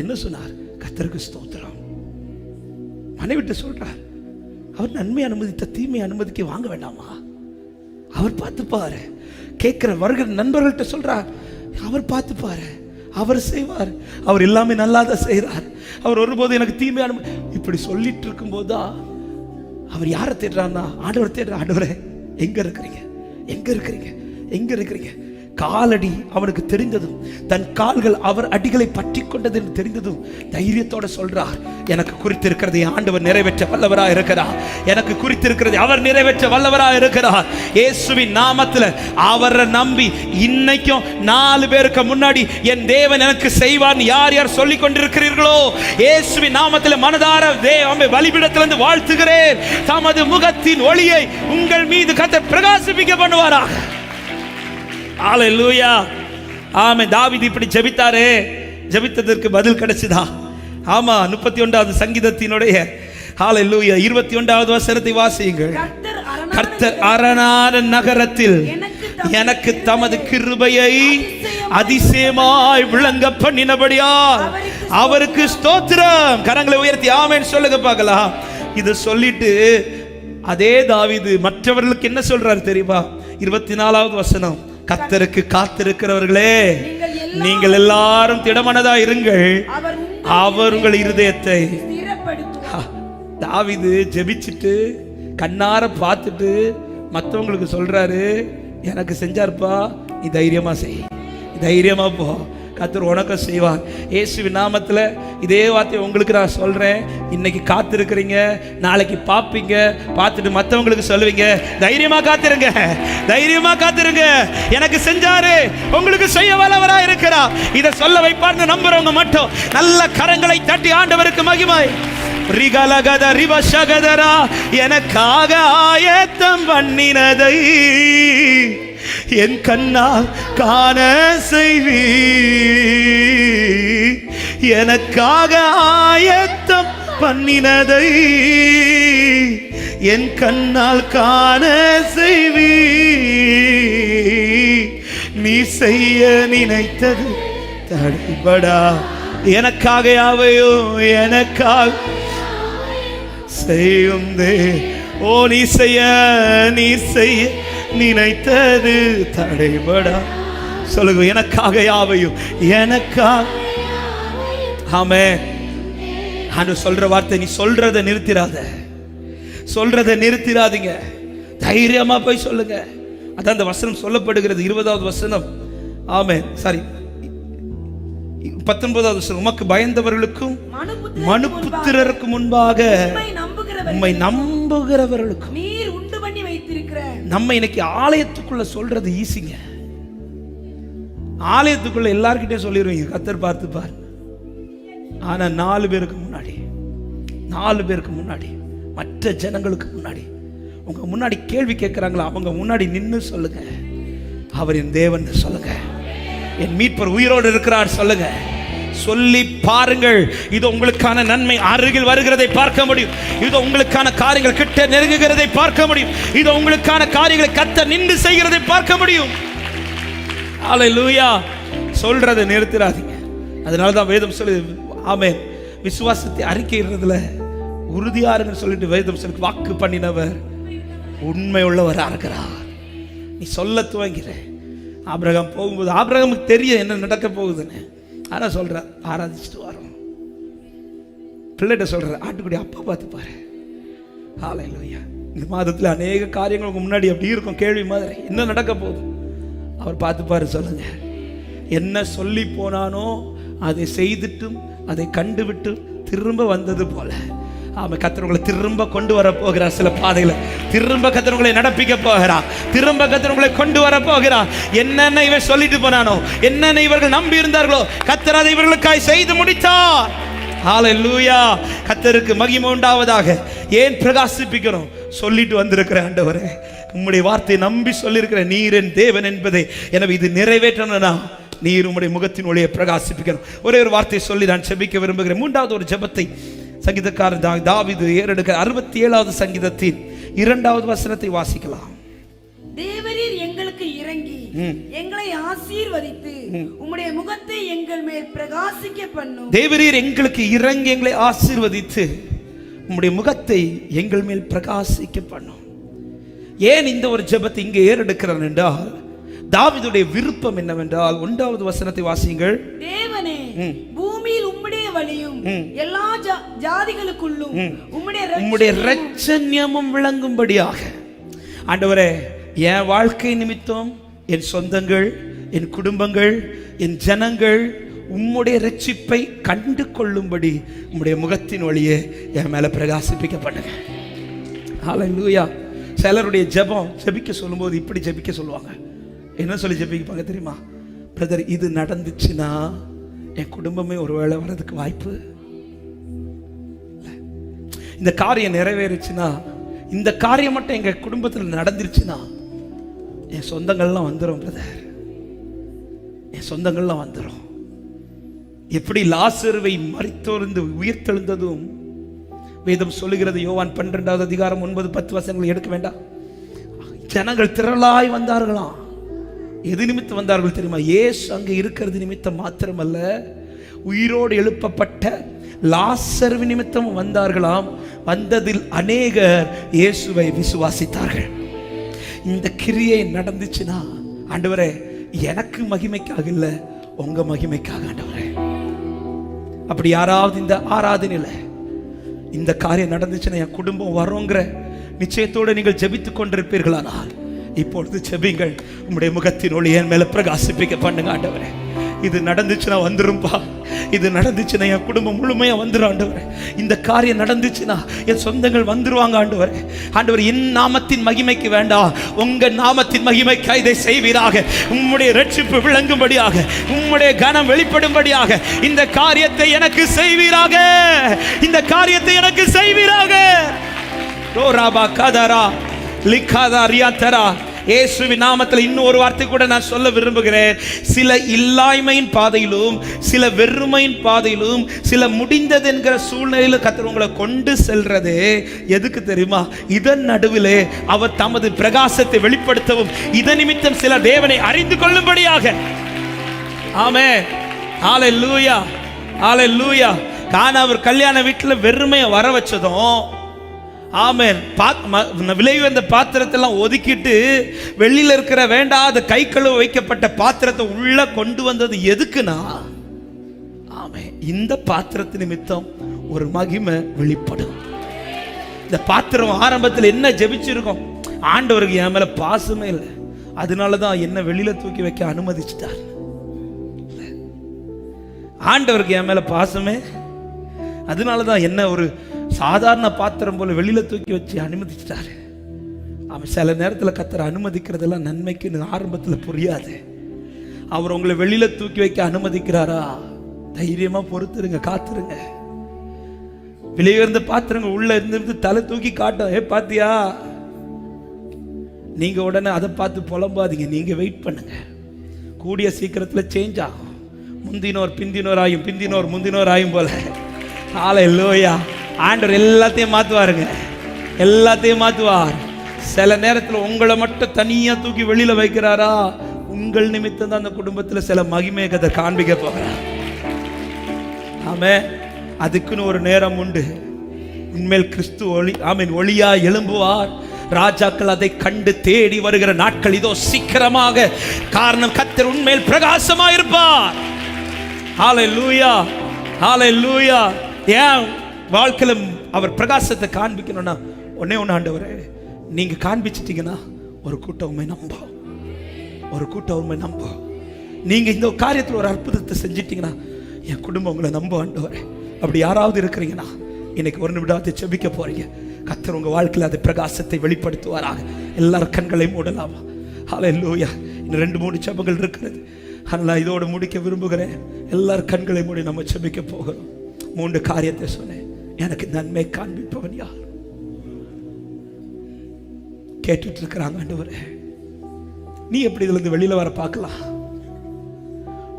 என்ன சொன்னார்? கர்த்தருக்கு ஸ்தோத்திரம். மனைவிட்டு சொல்றார், அவர் நன்மை அனுமதித்த தீமை அனுமதிக்க வாங்க வேண்டாமா? அவர் பார்த்துப்பாரு. கேட்கிற வருகிற நண்பர்கள்ட்ட சொல்றார், அவர் பார்த்துப்பாரு, அவர் செய்வார், அவர் எல்லாமே நல்லாதான் செய்கிறார், அவர் ஒருபோது எனக்கு தீமை இப்படி சொல்லிட்டு இருக்கும் போதுதான் அவர் யாரை தேடுறான்னா ஆண்டவர் தேடுற. ஆண்டவரே எங்க இருக்கிறீங்க, எங்க இருக்கிறீங்க, எங்க இருக்கிறீங்க? காலடி அவனுக்கு தெரிந்ததும், தன் கால்கள் அவர் அடிகளை பற்றி கொண்டது என்று தெரிந்ததும் தைரியத்தோட சொல்றார், எனக்கு குறித்திருக்கிறது ஆண்டவர் நிறைவேற்ற வல்லவரா இருக்கிறார். எனக்கு குறித்திருக்கிறது அவர் நிறைவேற்ற வல்லவரா இருக்கிறார். இயேசுவின் நாமத்தில் அவரை நம்பி இன்னைக்கும் 4 பேருக்கு முன்னாடி என் தேவன் எனக்கு செய்வார் யார் யார் சொல்லிக் கொண்டிருக்கிறீர்களோ, இயேசுவின் நாமத்தில் மனதார தேவனை பலிபீடத்திலிருந்து வாழ்த்துகிறேன். தமது முகத்தின் ஒளியை உங்கள் மீது கர்த்தர் பிரகாசிப்பிக்க பண்ணுவாராக. ஹல்லேலூயா. ஆமென். தாவீது இப்படி ஜெபித்தாரே, ஜெபித்ததற்கு பதில் கிடைச்சதா? ஆமா. 31வது சங்கீதத்தினுடைய ஹல்லேலூயா 21வது வசனத்தை வாசியுங்கள். கர்த்தர் அரணான நகரத்தில் எனக்கு தமது கிருபையை அதிசயமாய் விளங்க பண்ணினபடியால் அவருக்கு ஸ்தோத்திரம். கரங்களை உயர்த்தி ஆமென் சொல்லுங்க பார்க்கலாம். இதை சொல்லிட்டு அதே தாவீது மற்றவர்களுக்கு என்ன சொல்றாரு தெரியுமா? 24வது வசனம், கர்த்தருக்கு காத்திருக்கிறவர்களே நீங்கள் எல்லாரும் திடமனதா இருங்கள், அவர் உங்கள் இருதயத்தை. தாவீது ஜெபிச்சுட்டு கண்ணார பார்த்துட்டு மற்றவங்களுக்கு சொல்றாரு, எனக்கு செஞ்சார்ப்பா, நீ தைரியமா செய், தைரியமா போ, கர்த்தர் உனக்கு செய்வார். இயேசுவின் நாமத்தில் இதே வார்த்தை உங்களுக்கு நான் சொல்றேன். இன்னைக்கு காத்திருக்கிறீங்க, நாளைக்கு பார்ப்பீங்க, பார்த்துட்டு மற்றவங்களுக்கு சொல்லுவீங்க, தைரியமா காத்திருங்க, தைரியமா காத்திருங்க, எனக்கு செஞ்சாரு, உங்களுக்கு செய்ய வல்லவரா இருக்கிறார். இதை சொல்ல வைப்பார்னு நம்புறவங்க மட்டும் நல்ல கரங்களை தட்டி ஆண்டவருக்கு மகிமை. ரிகலகத ரிவஷகதரா எனக்காக ஆயத்தம் பண்ணினதை என் கண்ணால் காண செய்வி, எனக்காக ஆயத்தம் பண்ணினதை என் கண்ணால் காண செய்வி, நீ செய்ய நினைத்தது தடைபடா, எனக்காக யாவையோ எனக்காக செய்யும் தே. ஓ நீ செய்ய நினைத்தது தடைபடா. சொல்லுங்க, எனக்காக யாவையும் எனக்காக. ஆமென். ஆண்டவர் சொல்ற வார்த்தை, நீ சொல்றதை நிறுத்திராத, சொல்றதை நிறுத்திராதீங்க, தைரியமா போய் சொல்லுங்க. அதான் அந்த வசனம் சொல்லப்படுகிறது. 20வது வசனம். ஆமென். சாரி 19வது வசனம், உமக்கு பயந்தவர்களுக்கும் மனுபுத்திரருக்கு முன்பாக உம்மை நம்புகிறவர்களுக்கும் நீர் உண்டு பண்ணி வைத்திருக்கிற. நம்ம இன்னைக்கு ஆலயத்துக்குள்ள சொல்றது ஈஸிங்க. ஆலயத்துக்குள்ள எல்லார்கிட்டயும் சொல்லிடுவீங்க, கர்த்தர் பார்த்து பார். ஆனா 4 பேருக்கு முன்னாடி மற்ற ஜனங்களுக்கு முன்னாடி உங்க முன்னாடி கேள்வி கேட்கிறாங்களா, அவங்க முன்னாடி நின்று சொல்லுங்க, அவர் என் தேவன் சொல்லுங்க, என் மீட்பர் உயிரோடு இருக்கிறார் சொல்லுங்க. சொல்லி பாருங்கள். இது உங்களுக்கான நன்மை அருகில் வருகிறதை பார்க்க முடியும். இது உங்களுக்கான காரியங்கள் கிட்ட நெருங்குகிறதை பார்க்க முடியும். இது உங்களுக்கான காரியங்களை கர்த்தர் நின்று செய்கிறதை பார்க்க முடியும். ஹல்லேலூயா. சொல்றதை நிறுத்திராதீங்க. அதனாலதான் வேதம் சொல்லு, ஆமென், விசுவாசத்தை அறிக்கையிடுறதுல உறுதியாருன்னு சொல்லிட்டு வேதம் சொல்லி, வாக்கு பண்ணினவர் உண்மை உள்ளவராக இருக்கிறார். நீ சொல்ல துவங்கிற. ஆபிரகாம் போகும்போது ஆபிரகாமுக்கு தெரியும் என்ன நடக்க போகுதுன்னு. ஆனா சொல்ற, ஆராதிச்சுட்டு வரோம். பிள்ளைகிட்ட சொல்ற, ஆட்டுக்குடி அப்பா பார்த்து பாரு. ஹல்லேலூயா. இந்த மாதத்துல அநேக காரியங்கள் உங்க முன்னாடி அப்படி இருக்கும், கேள்வி மாதிரி, என்ன நடக்க போகுது, அவர் பார்த்து பாரு சொல்லுங்க. என்ன சொல்லி போனானோ அதை செய்துட்டும் அதை கண்டுவிட்டு திரும்ப வந்தது போல ஆமா, கர்த்தர் உங்களை திரும்ப கொண்டு வர போகிறார். சில பாதைகளை திரும்ப கர்த்தர் உங்களை நடப்பிக்க போகிறார். திரும்ப கர்த்தர் உங்களை கொண்டு வர போகிறார். என்னென்ன இவர் சொல்லிட்டு போனானோ, என்னென்ன இவர்கள் நம்பி இருந்தார்களோ, கர்த்தர் அதை இவர்களுக்காய் செய்து முடித்தார். ஹல்லேலூயா. கர்த்தருக்கு மகிமை உண்டாவதாக. ஏன் பிரகாசிப்பிக்கிறோம்? சொல்லிட்டு வந்திருக்கிற ஆண்டவரே, உம்முடைய வார்த்தையை நம்பி சொல்லியிருக்கிற நீர் என் தேவன் என்பதை எனவே இது நிறைவேற்றணும்னா நீர் உம்முடைய முகத்தின் ஒளியை பிரகாசிப்பிக்கணும். ஒரே ஒரு வார்த்தையை சொல்லி நான் ஜெபிக்க விரும்புகிறேன். 3வது ஒரு ஜெபத்தை சங்கீதக்காரன் தாவீது ஏறெடுக்க 67வது சங்கீதத்தின் 2வது வசனத்தை வாசிக்கலாம். தேவரீர் எங்களுக்கு இறங்கி எங்களை ஆசீர்வதித்து உம்முடைய முகத்தை எங்கள் மேல் பிரகாசிக்க பண்ணும். தேவரீர் எங்களுக்கு இறங்கி எங்களை ஆசீர்வதித்து உம்முடைய முகத்தை எங்கள் மேல் பிரகாசிக்க பண்ணும். ஏன் இந்த ஒரு ஜெபத்தை இங்கே ஏறெடுக்கிறான் என்றால், தாவீதுடைய விருப்பம் என்னவென்றால், 1வது வசனத்தை வாசியுங்கள். தேவனே, பூமியில் உம்முடைய விளங்கும்படியும் எல்லா ஜாதிகளுக்குள்ளும் உம்முடைய இரட்சண்யமும் விளங்கும்படியாக. ஆண்டவரே, என் வாழ்க்கை நிமித்தம் என் சொந்தங்கள், என் குடும்பங்கள், என் ஜனங்கள் உம்முடைய ரட்சிப்பை கண்டு கொள்ளும்படி உம்முடைய முகத்தின் வழியே என் மேல பிரகாசிப்பிக்கப்படுங்க. ஹல்லேலூயா. சிலருடைய ஜெபம் ஜெபிக்க சொல்லும்போது இப்படி ஜெபிக்க சொல்லுவாங்க. என்ன சொல்லி ஜெபிப்பாங்க தெரியுமா? பிரதர், இது நடந்துச்சுன்னா என் குடும்பமே ஒருவேளை வர்றதுக்கு வாய்ப்பு, இந்த காரியம் நிறைவேறுச்சுன்னா, இந்த காரியம் மட்டும் எங்க குடும்பத்தில் நடந்துருச்சுன்னா என் சொந்தங்கள்லாம் வந்துடும் பிரதர், என் சொந்தங்கள்லாம் வந்துடும். எப்படி லாசருவை மரித்தோர்ந்து உயிர்த்தெழுந்ததும் வேதம் சொல்லுகிறது. யோவான் 12வது அதிகாரம் 9-10 வசனங்களை எடுக்க வேண்டாம். ஜனங்கள் திரளாய் வந்தார்களாம். எது நிமித்தம் வந்தார்கள் தெரியுமா? இயேசு அங்கே இருக்கிறது நிமித்தம் மாத்திரமல்ல, உயிரோடு எழுப்பப்பட்ட லாசரு நிமித்தம் வந்தார்களாம். வந்ததில் அநேகர் இயேசுவை விசுவாசித்தார்கள். இந்த கிரியை நடந்துச்சுன்னா ஆண்டவரே, எனக்கு மகிமைக்காக இல்லை, உங்க மகிமைக்காக ஆண்டவரே. அப்படி யாராவது இந்த ஆராதனையில இந்த காரியம் நடந்துச்சுன்னா என் குடும்பம் வருங்கிற நிச்சயத்தோடு நீங்கள் ஜெபித்துக் கொண்டிருப்பீர்களானால் இப்பொழுது ஜெபிங்கள். உம்முடைய முகத்தின் ஒளி என் மேல பிரகாசிப்பிக்க பண்ணுங்க ஆண்டவரே. இது நடந்துச்சுன்னா வந்துரும்பா, இது நடந்துச்சுன்னா என் குடும்பம் முழுமையா வந்துடும் ஆண்டவரே. இந்த காரியம் நடந்துச்சுன்னா என் சொந்தங்கள் வந்துருவாங்க ஆண்டவரே. ஆண்டவர், என் நாமத்தின் மகிமைக்கு வேண்டாம், உங்க நாமத்தின் மகிமைக்கு இதை செய்வீராக. உம்முடைய ரட்சிப்பு விளங்கும்படியாக, உம்முடைய கனம் வெளிப்படும்படியாக இந்த காரியத்தை எனக்கு செய்வீராக, இந்த காரியத்தை எனக்கு செய்வீராக. ரோராபா கதரா லிகாதா ரியாதரா. இயேசுவின் நாமத்தில் இன்னும் ஒரு வார்த்தை கூட நான் சொல்ல விரும்புகிறேன். சில இல்லாய்மையின் பாதையிலும், சில வெறுமையின் பாதையிலும், சில முடிந்தது என்கிற சூழ்நிலையில் கர்த்தர் உங்களை கொண்டு செல்றது எதுக்கு தெரியுமா? இதன் நடுவிலே அவர் தமது பிரகாசத்தை வெளிப்படுத்தவும், இதன் நிமித்தம் சில தேவனை அறிந்து கொள்ளும்படியாக. ஆமென். ஹல்லேலூயா, ஹல்லேலூயா. கானான் கல்யாண வீட்டில் வெறுமையை வர வச்சதும், ஆமென், விலை வந்த பாத்திரத்தெல்லாம் ஒதுக்கிட்டு வெளியில இருக்கிற வேண்டாத கை கழுவ வைக்கப்பட்ட பாத்திரத்தை உள்ள கொண்டு வந்தது எதுக்குன்னா, ஆமென், இந்த பாத்திரத்து நிமித்தம் ஒரு மகிமை வெளிப்படும். இந்த பாத்திரம் ஆரம்பத்தில் என்ன ஜெபிச்சிருக்கோம்? ஆண்டவருக்கு என் மேல பாசமே இல்லை, அதனாலதான் என்ன வெளியில தூக்கி வைக்க அனுமதிச்சிட்டார். ஆண்டவருக்கு என் மேல பாசமே, அதனாலதான் என்ன ஒரு சாதாரண பாத்திரம் போல வெளியில தூக்கி வச்சு அனுமதிச்சிட்டாரு. அவன் சில நேரத்தில் கர்த்தர் அனுமதிக்கிறதெல்லாம் நன்மைக்குன்னு ஆரம்பத்தில் புரியாது. அவர் உங்களை வெளியில தூக்கி வைக்க அனுமதிக்கிறாரா? தைரியமா பொறுத்துருங்க, காத்துருங்க. வெளியிருந்து பாத்திரங்க உள்ள இருந்து தலை தூக்கி காட்டும். ஏ பாத்தியா? நீங்க உடனே அதை பார்த்து புலம்பாதீங்க, நீங்க வெயிட் பண்ணுங்க. கூடிய சீக்கிரத்தில் சேஞ்ச் ஆகும். முந்தினோர் பிந்தினோர் ஆயும், பிந்தினோர் முந்தினோர் ஆயும் போல. ஹல்லேலூயா. ஆண்டவர் எல்லாத்தையும் மாத்துவாருங்க, எல்லாத்தையும் மாத்துவார். சில நேரத்தில் உங்களை மட்டும் தனியா தூக்கி வெளியில வைக்கிறாரா? உங்கள் நிமித்தம் தான் அந்த குடும்பத்தில் சில மகிமையை கதை காண்பிக்க போகிறார். ஆமென். அதுக்குன்னு ஒரு நேரம் உண்டு. உண்மையில் கிறிஸ்து ஒளி, ஆமென், ஒளியா எழும்புவார். ராஜாக்கள் அதை கண்டு தேடி வருகிற நாட்கள் இதோ சீக்கிரமாக. காரணம், கர்த்தர் உண்மையில் பிரகாசமா இருப்பார். ஹல்லேலூயா, ஹல்லேலூயா. ஏன் வாழ்க்கையில அவர் பிரகாசத்தை காண்பிக்கணும்னா ஒன்னே ஒன்று, ஆண்டவரே நீங்க காண்பிச்சிட்டீங்கன்னா ஒரு கூட்டம் உண்மை நம்பும், ஒரு கூட்டம் உண்மை நம்பும். நீங்க இந்த காரியத்தில் ஒரு அற்புதத்தை செஞ்சிட்டீங்கன்னா என் குடும்பம் உங்களை நம்ப ஆண்டவரே. அப்படி யாராவது இருக்கிறீங்கன்னா இன்னைக்கு ஒரு நிமிடம் செபிக்க போறீங்க. கர்த்தர் உங்க வாழ்க்கையில் அந்த பிரகாசத்தை வெளிப்படுத்துவாராக. எல்லாரும் கண்களை மூடலாமா? ஹல்லேலூயா. இன்னும் 2-3 ஜெபங்கள் இருக்கிறது. அதனால் இதோடு முடிக்க விரும்புகிறேன். எல்லாரும் கண்களை மூடி நம்ம செபிக்க போகிறோம். 3 காரியத்தை சொன்னேன். எனக்கு நன்மை காண்பிப்பவன் யார்? கேட்டுட்டு இருக்கிறாங்க. ஆண்டவரே, நீ எப்படி இதுல இருந்து வெளியில வர பார்க்கலாம்?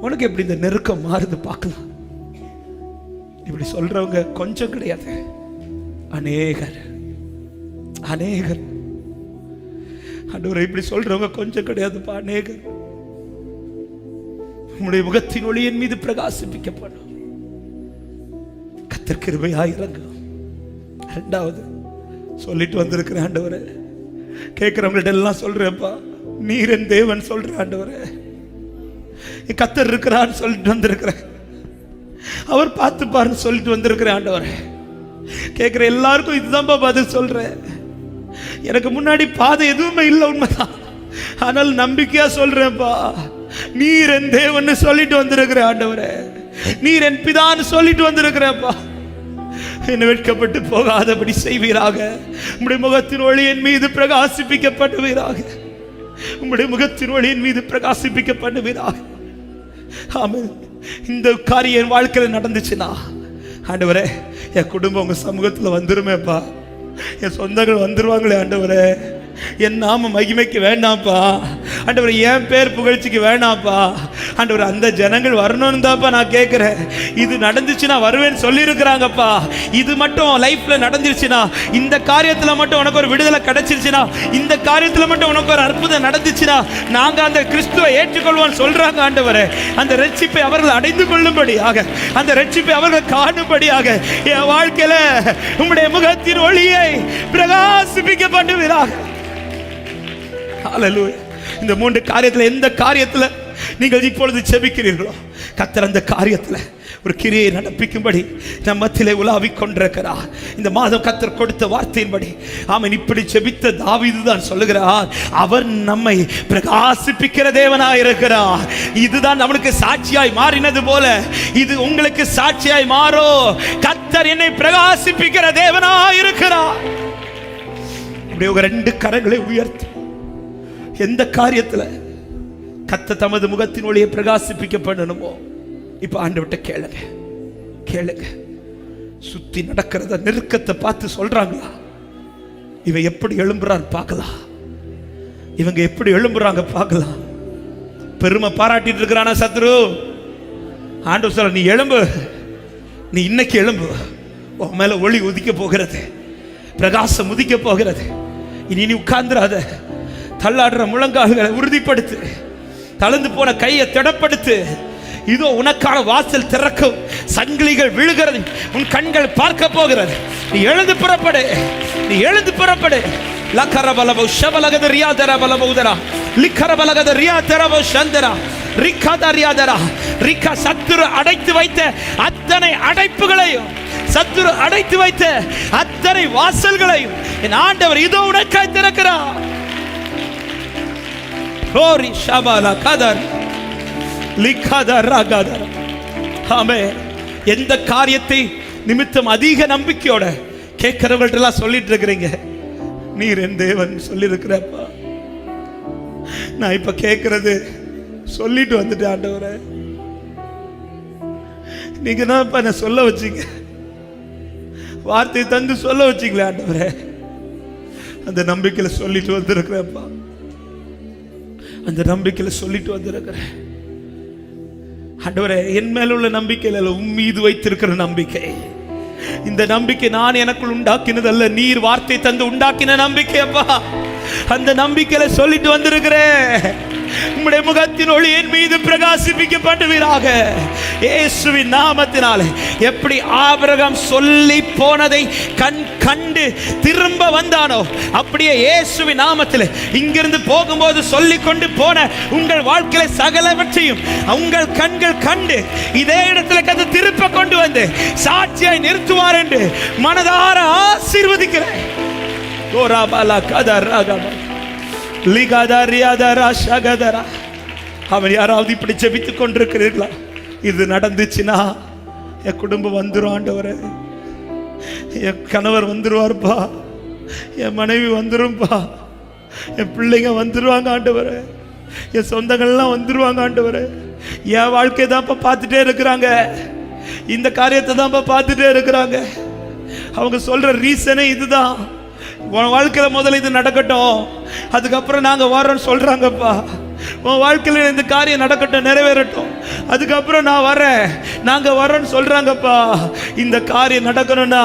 உனக்கு எப்படி இந்த நெருக்கம் மாறுது பார்க்கலாம்? இப்படி சொல்றவங்க கொஞ்சம் கிடையாது, அநேகர், அநேகர். ஆண்டவரே, இப்படி சொல்றவங்க கொஞ்சம் கிடையாதுப்பா, அநேகர். உம்முடைய முகத்தின் ஒளி என் மீது பிரகாசிப்பிக்கப்படும். கர்த்தர் கிருபையாய் இறங்கும். 2வது சொல்லிட்டு வந்திருக்கிறேன். ஆண்டவரே, கேட்கிறவங்கள்ட்ட எல்லாம் சொல்றேன்ப்பா, நீர் என் தேவன் சொல்றேன். ஆண்டவரே, கர்த்தர் இருக்கிறான்னு சொல்லிட்டு வந்திருக்கிறேன். அவர் பார்த்து பாருன்னு சொல்லிட்டு வந்திருக்கிறேன் ஆண்டவரே. கேட்குற எல்லாருக்கும் இதுதான்ப்பா பதில் சொல்றேன். எனக்கு முன்னாடி பாதை எதுவுமே இல்லை, உண்மைதான். ஆனால் நம்பிக்கையா சொல்றேன்ப்பா, நீர் என் தேவன்னு சொல்லிட்டு வந்திருக்கிற ஆண்டவரே, நீர் என் பிதான்னு சொல்லிட்டு வந்திருக்கிறேன்ப்பா. என்னை வெட்கப்பட்டு போகாதபடி செய்வீராக. உம்முடைய முகத்தின் ஒளி என் மீது பிரகாசிப்பிக்கப்படுவீராக. உம்முடைய முகத்தின் ஒளி என் மீது பிரகாசிப்பிக்கப்படுவீராக. ஆமென். இந்த காரியம் என் வாழ்க்கையில் நடந்துச்சுன்னா ஆண்டவரே, என் குடும்பம் உங்க சமூகத்தில் வந்துருமேப்பா. என் சொந்தங்கள் வந்துருவாங்களே ஆண்டவரே. என் நாம மகிமைக்கு வேண்டாம்ப்பா ஆண்டவரே, என் பேர் புகழ்ச்சிக்கு வேண்டாம்ப்பா ஆண்டவரே. அந்த ஜனங்கள் வரணும்னு தான்ப்பா நான் கேட்குறேன். இது நடந்துச்சுன்னா வருவேன்னு சொல்லியிருக்கிறாங்கப்பா. இது மட்டும் லைஃப்ல நடந்துருச்சுன்னா, இந்த காரியத்தில் மட்டும் உனக்கு ஒரு விடுதலை கிடைச்சிருச்சுன்னா, இந்த காரியத்தில் மட்டும் உனக்கு ஒரு அற்புதம் நடந்துச்சுன்னா, நாங்கள் அந்த கிறிஸ்துவை ஏற்றுக்கொள்வோம்னு சொல்றாங்க ஆண்டவரே. அந்த ரட்சிப்பை அவர்கள் அடைந்து கொள்ளும்படியாக, அந்த ரட்சிப்பை அவர்கள் காணும்படியாக என் வாழ்க்கையில உம்முடைய முகத்தின் ஒளியை பிரகாசிப்பிக்கப்படுவீராக. ஹல்லேலூயா. இந்த 3 காரியத்தில் எந்த காரியத்தில் நீங்கள் இப்பொழுது ஜெபிக்கிறீர்களோ, கர்த்தர் அந்த காரியத்தில் ஒரு கிரியை நடப்பிக்கும்படி நம் மத்தியிலே உலாவிக் கொண்டிருக்கிறார். இந்த மாதம் கர்த்தர் கொடுத்த வார்த்தையின்படி ஆமென், இப்படி ஜெபித்த தாவீது தான் சொல்லுகிறார், அவர் நம்மை பிரகாசிப்பிக்கிற தேவனாய் இருக்கிறார். இதுதான் நம்மளுக்கு சாட்சியாய் மாறினது போல இது உங்களுக்கு சாட்சியாய் மாறோ. கர்த்தர் என்னை பிரகாசிப்பிக்கிற தேவனாய் இருக்கிறார். இப்படி ஒரு 2 கரங்களை உயர்த்தி எந்த காரியத்தில் கர்த்தர் தமது முகத்தின் ஒளியை பிரகாசிப்பிக்கப்படணுமோ இப்ப ஆண்டவர்கிட்ட கேளுங்க. கேளுங்க. சுத்தி நடக்கிறத நெருக்கத்தை பார்த்து சொல்றாங்களா, இவன் எப்படி எழும்புறான் பார்க்கலாம், இவங்க எப்படி எழும்புறாங்க பார்க்கலாம். பெருமை பாராட்டிட்டு இருக்கிறானா சத்ரு? ஆண்டவர் சொல்ல, நீ எழும்பு, நீ இன்னைக்கு எழும்பு. உன் மேல ஒளி உதிக்க போகிறது, பிரகாசம் உதிக்க போகிறது. இனி நீ உட்கார்ந்துராத. தள்ளாடுற முழங்கால்களை உறுதிப்படுத்து, தளர்ந்து போன கையை திடப்படுத்து. இதோ உனக்கான வாசல் திறக்கும், சங்கிலிகள் விழுகிறது, உன் கண்கள் பார்க்க போகிறது. நீ எழுந்து புறப்படு, நீ எழுந்து புறப்படு. லக்கரபலபு ஷபலகத ரியாதரபலபுதரா லிக்கரபலகத ரியாதரபு சந்தரா ரிக்கத ரியாதரா ரிக்க. சத்துரு அடைத்து வைத்த அத்தனை அடைப்புகளையும், சத்துரு அடைத்து வைத்த அத்தனை வாசல்களையும் என் ஆண்டவர் இதோ உனக்காய் திறக்கிறார். ரோரி ஷபல கதர் லிக்கதர் ரகதர். ஆமென். எந்த காரியத்தை நிமித்தம் அதிக நம்பிக்கையோட கேட்கிறவங்கள்ட்ட எல்லாம் சொல்லிட்டு இருக்கிறீங்க, நீர் என் தேவன் சொல்லியிருக்கிறப்பா. நான் இப்ப கேட்கறது சொல்லிட்டு வந்துட்டேன் ஆண்டவரே. நீங்க தான் இப்ப என்ன சொல்ல வச்சீங்க, வார்த்தையை தந்து சொல்ல வச்சீங்களே ஆண்டவரே. அந்த நம்பிக்கையில சொல்லிட்டு வந்திருக்கிறப்பா, அந்த நம்பிக்கையில சொல்லிட்டு வந்திருக்கிறேன் ஆண்டவரே. என் மேல உள்ள நம்பிக்கையில உன் மீது வைத்திருக்கிற நம்பிக்கை, இந்த நம்பிக்கை நான் எனக்குள் உண்டாக்கினதல்ல, நீர் வார்த்தை தந்து உண்டாக்கின நம்பிக்கை அப்பா. அந்த நம்பிக்கையில சொல்லிட்டு வந்திருக்கிறேன், உம்முடைய முகத்தின் ஒளி என் மீது பிரகாசிப்பிக்கப்படுவீராக. இயேசுவின் நாமத்தினாலே எப்படி ஆபிரகாம் சொல்லி போனதை கண்டு திரும்ப வந்தானோ, அப்படியே இயேசுவின் நாமத்தில் இங்கிருந்து போகும்போது சொல்லி கொண்டு போன உங்கள் வாழ்க்கையில சகலவற்றையும் உங்கள் கண்கள் கண்டு இதே இடத்துல கதை திருப்ப கொண்டு வந்து சாட்சியாய் நிறுத்துவார் என்று மனதார ஆசீர்வதிக்கிறேன். அவன் யாராவது இப்படி ஜெபித்துக் கொண்டிருக்கிறீர்களா? இது நடந்துச்சுன்னா என் குடும்பம் வந்துரும் ஆண்டவரே, என் கணவர் வந்துருவார்ப்பா, என் மனைவி வந்துரும்பா, என் பிள்ளைங்க வந்துருவாங்க ஆண்டவரே, என் சொந்தங்கள்லாம் வந்துருவாங்க ஆண்டவரே. என் வாழ்க்கையை தான்ப்பா பார்த்துட்டே இருக்கிறாங்க, இந்த காரியத்தை தான்ப்பா பார்த்துட்டே இருக்கிறாங்க. அவங்க சொல்ற ரீசனே இதுதான், உன் வாழ்க்கையில முதல்ல இது நடக்கட்டும், அதுக்கப்புறம் நாங்க வரோன்னு சொல்றாங்கப்பா. உன் வாழ்க்கையில இந்த காரியம் நடக்கட்டும், நிறைவேறட்டும், அதுக்கப்புறம் நான் வரேன், நாங்க வரோன்னு சொல்றாங்கப்பா. இந்த காரியம் நடக்கணும்னா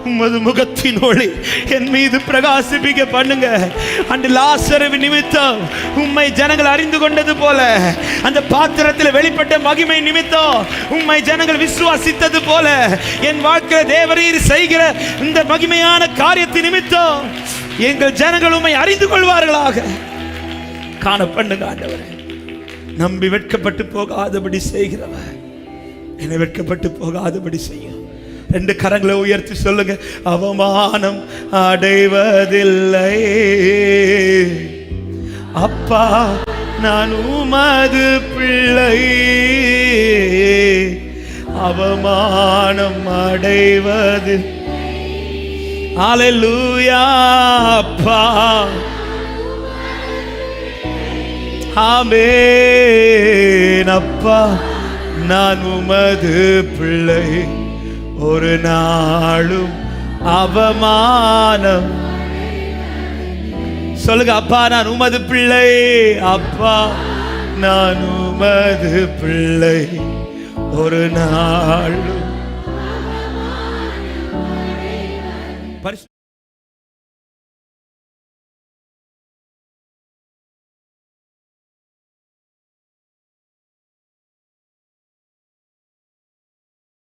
உமது முகத்தின் ஒளி என் மீது பிரகாசிப்பிக்க பண்ணுங்க. அந்த லாசரு நிமித்தம் உம்மை ஜனங்கள் அறிந்து கொண்டது போல, அந்த பாத்திரத்தில் வெளிப்பட்ட மகிமை நிமித்தம் உம்மை ஜனங்கள் விசுவாசித்தது போல, என் வாழ்க்கையில் தேவரீர் செய்கிற இந்த மகிமையான காரியத்தின் நிமித்தம் எங்கள் ஜனங்கள் உம்மை அறிந்து கொள்வார்களாக. காண பண்ணுங்க ஆண்டவரே. நம்பி வெட்கப்பட்டு போகாதபடி செய்கிறவர், என்னை வெட்கப்பட்டு போகாதபடி செய்யும். 2 கரங்களை உயர்த்தி சொல்லுங்க. அவமானம் அடைவதில்லை அப்பா, நான் உமது பிள்ளை. அவமானம் அடைவது அல்லேலூயா அப்பா. ஆமென் அப்பா, நான் உமது பிள்ளை. ஒரு நாளும் அவமானம் சொல்லுங்க. அப்பா, நான் உமது பிள்ளை. அப்பா, நான் உமது பிள்ளை. ஒரு நாளும்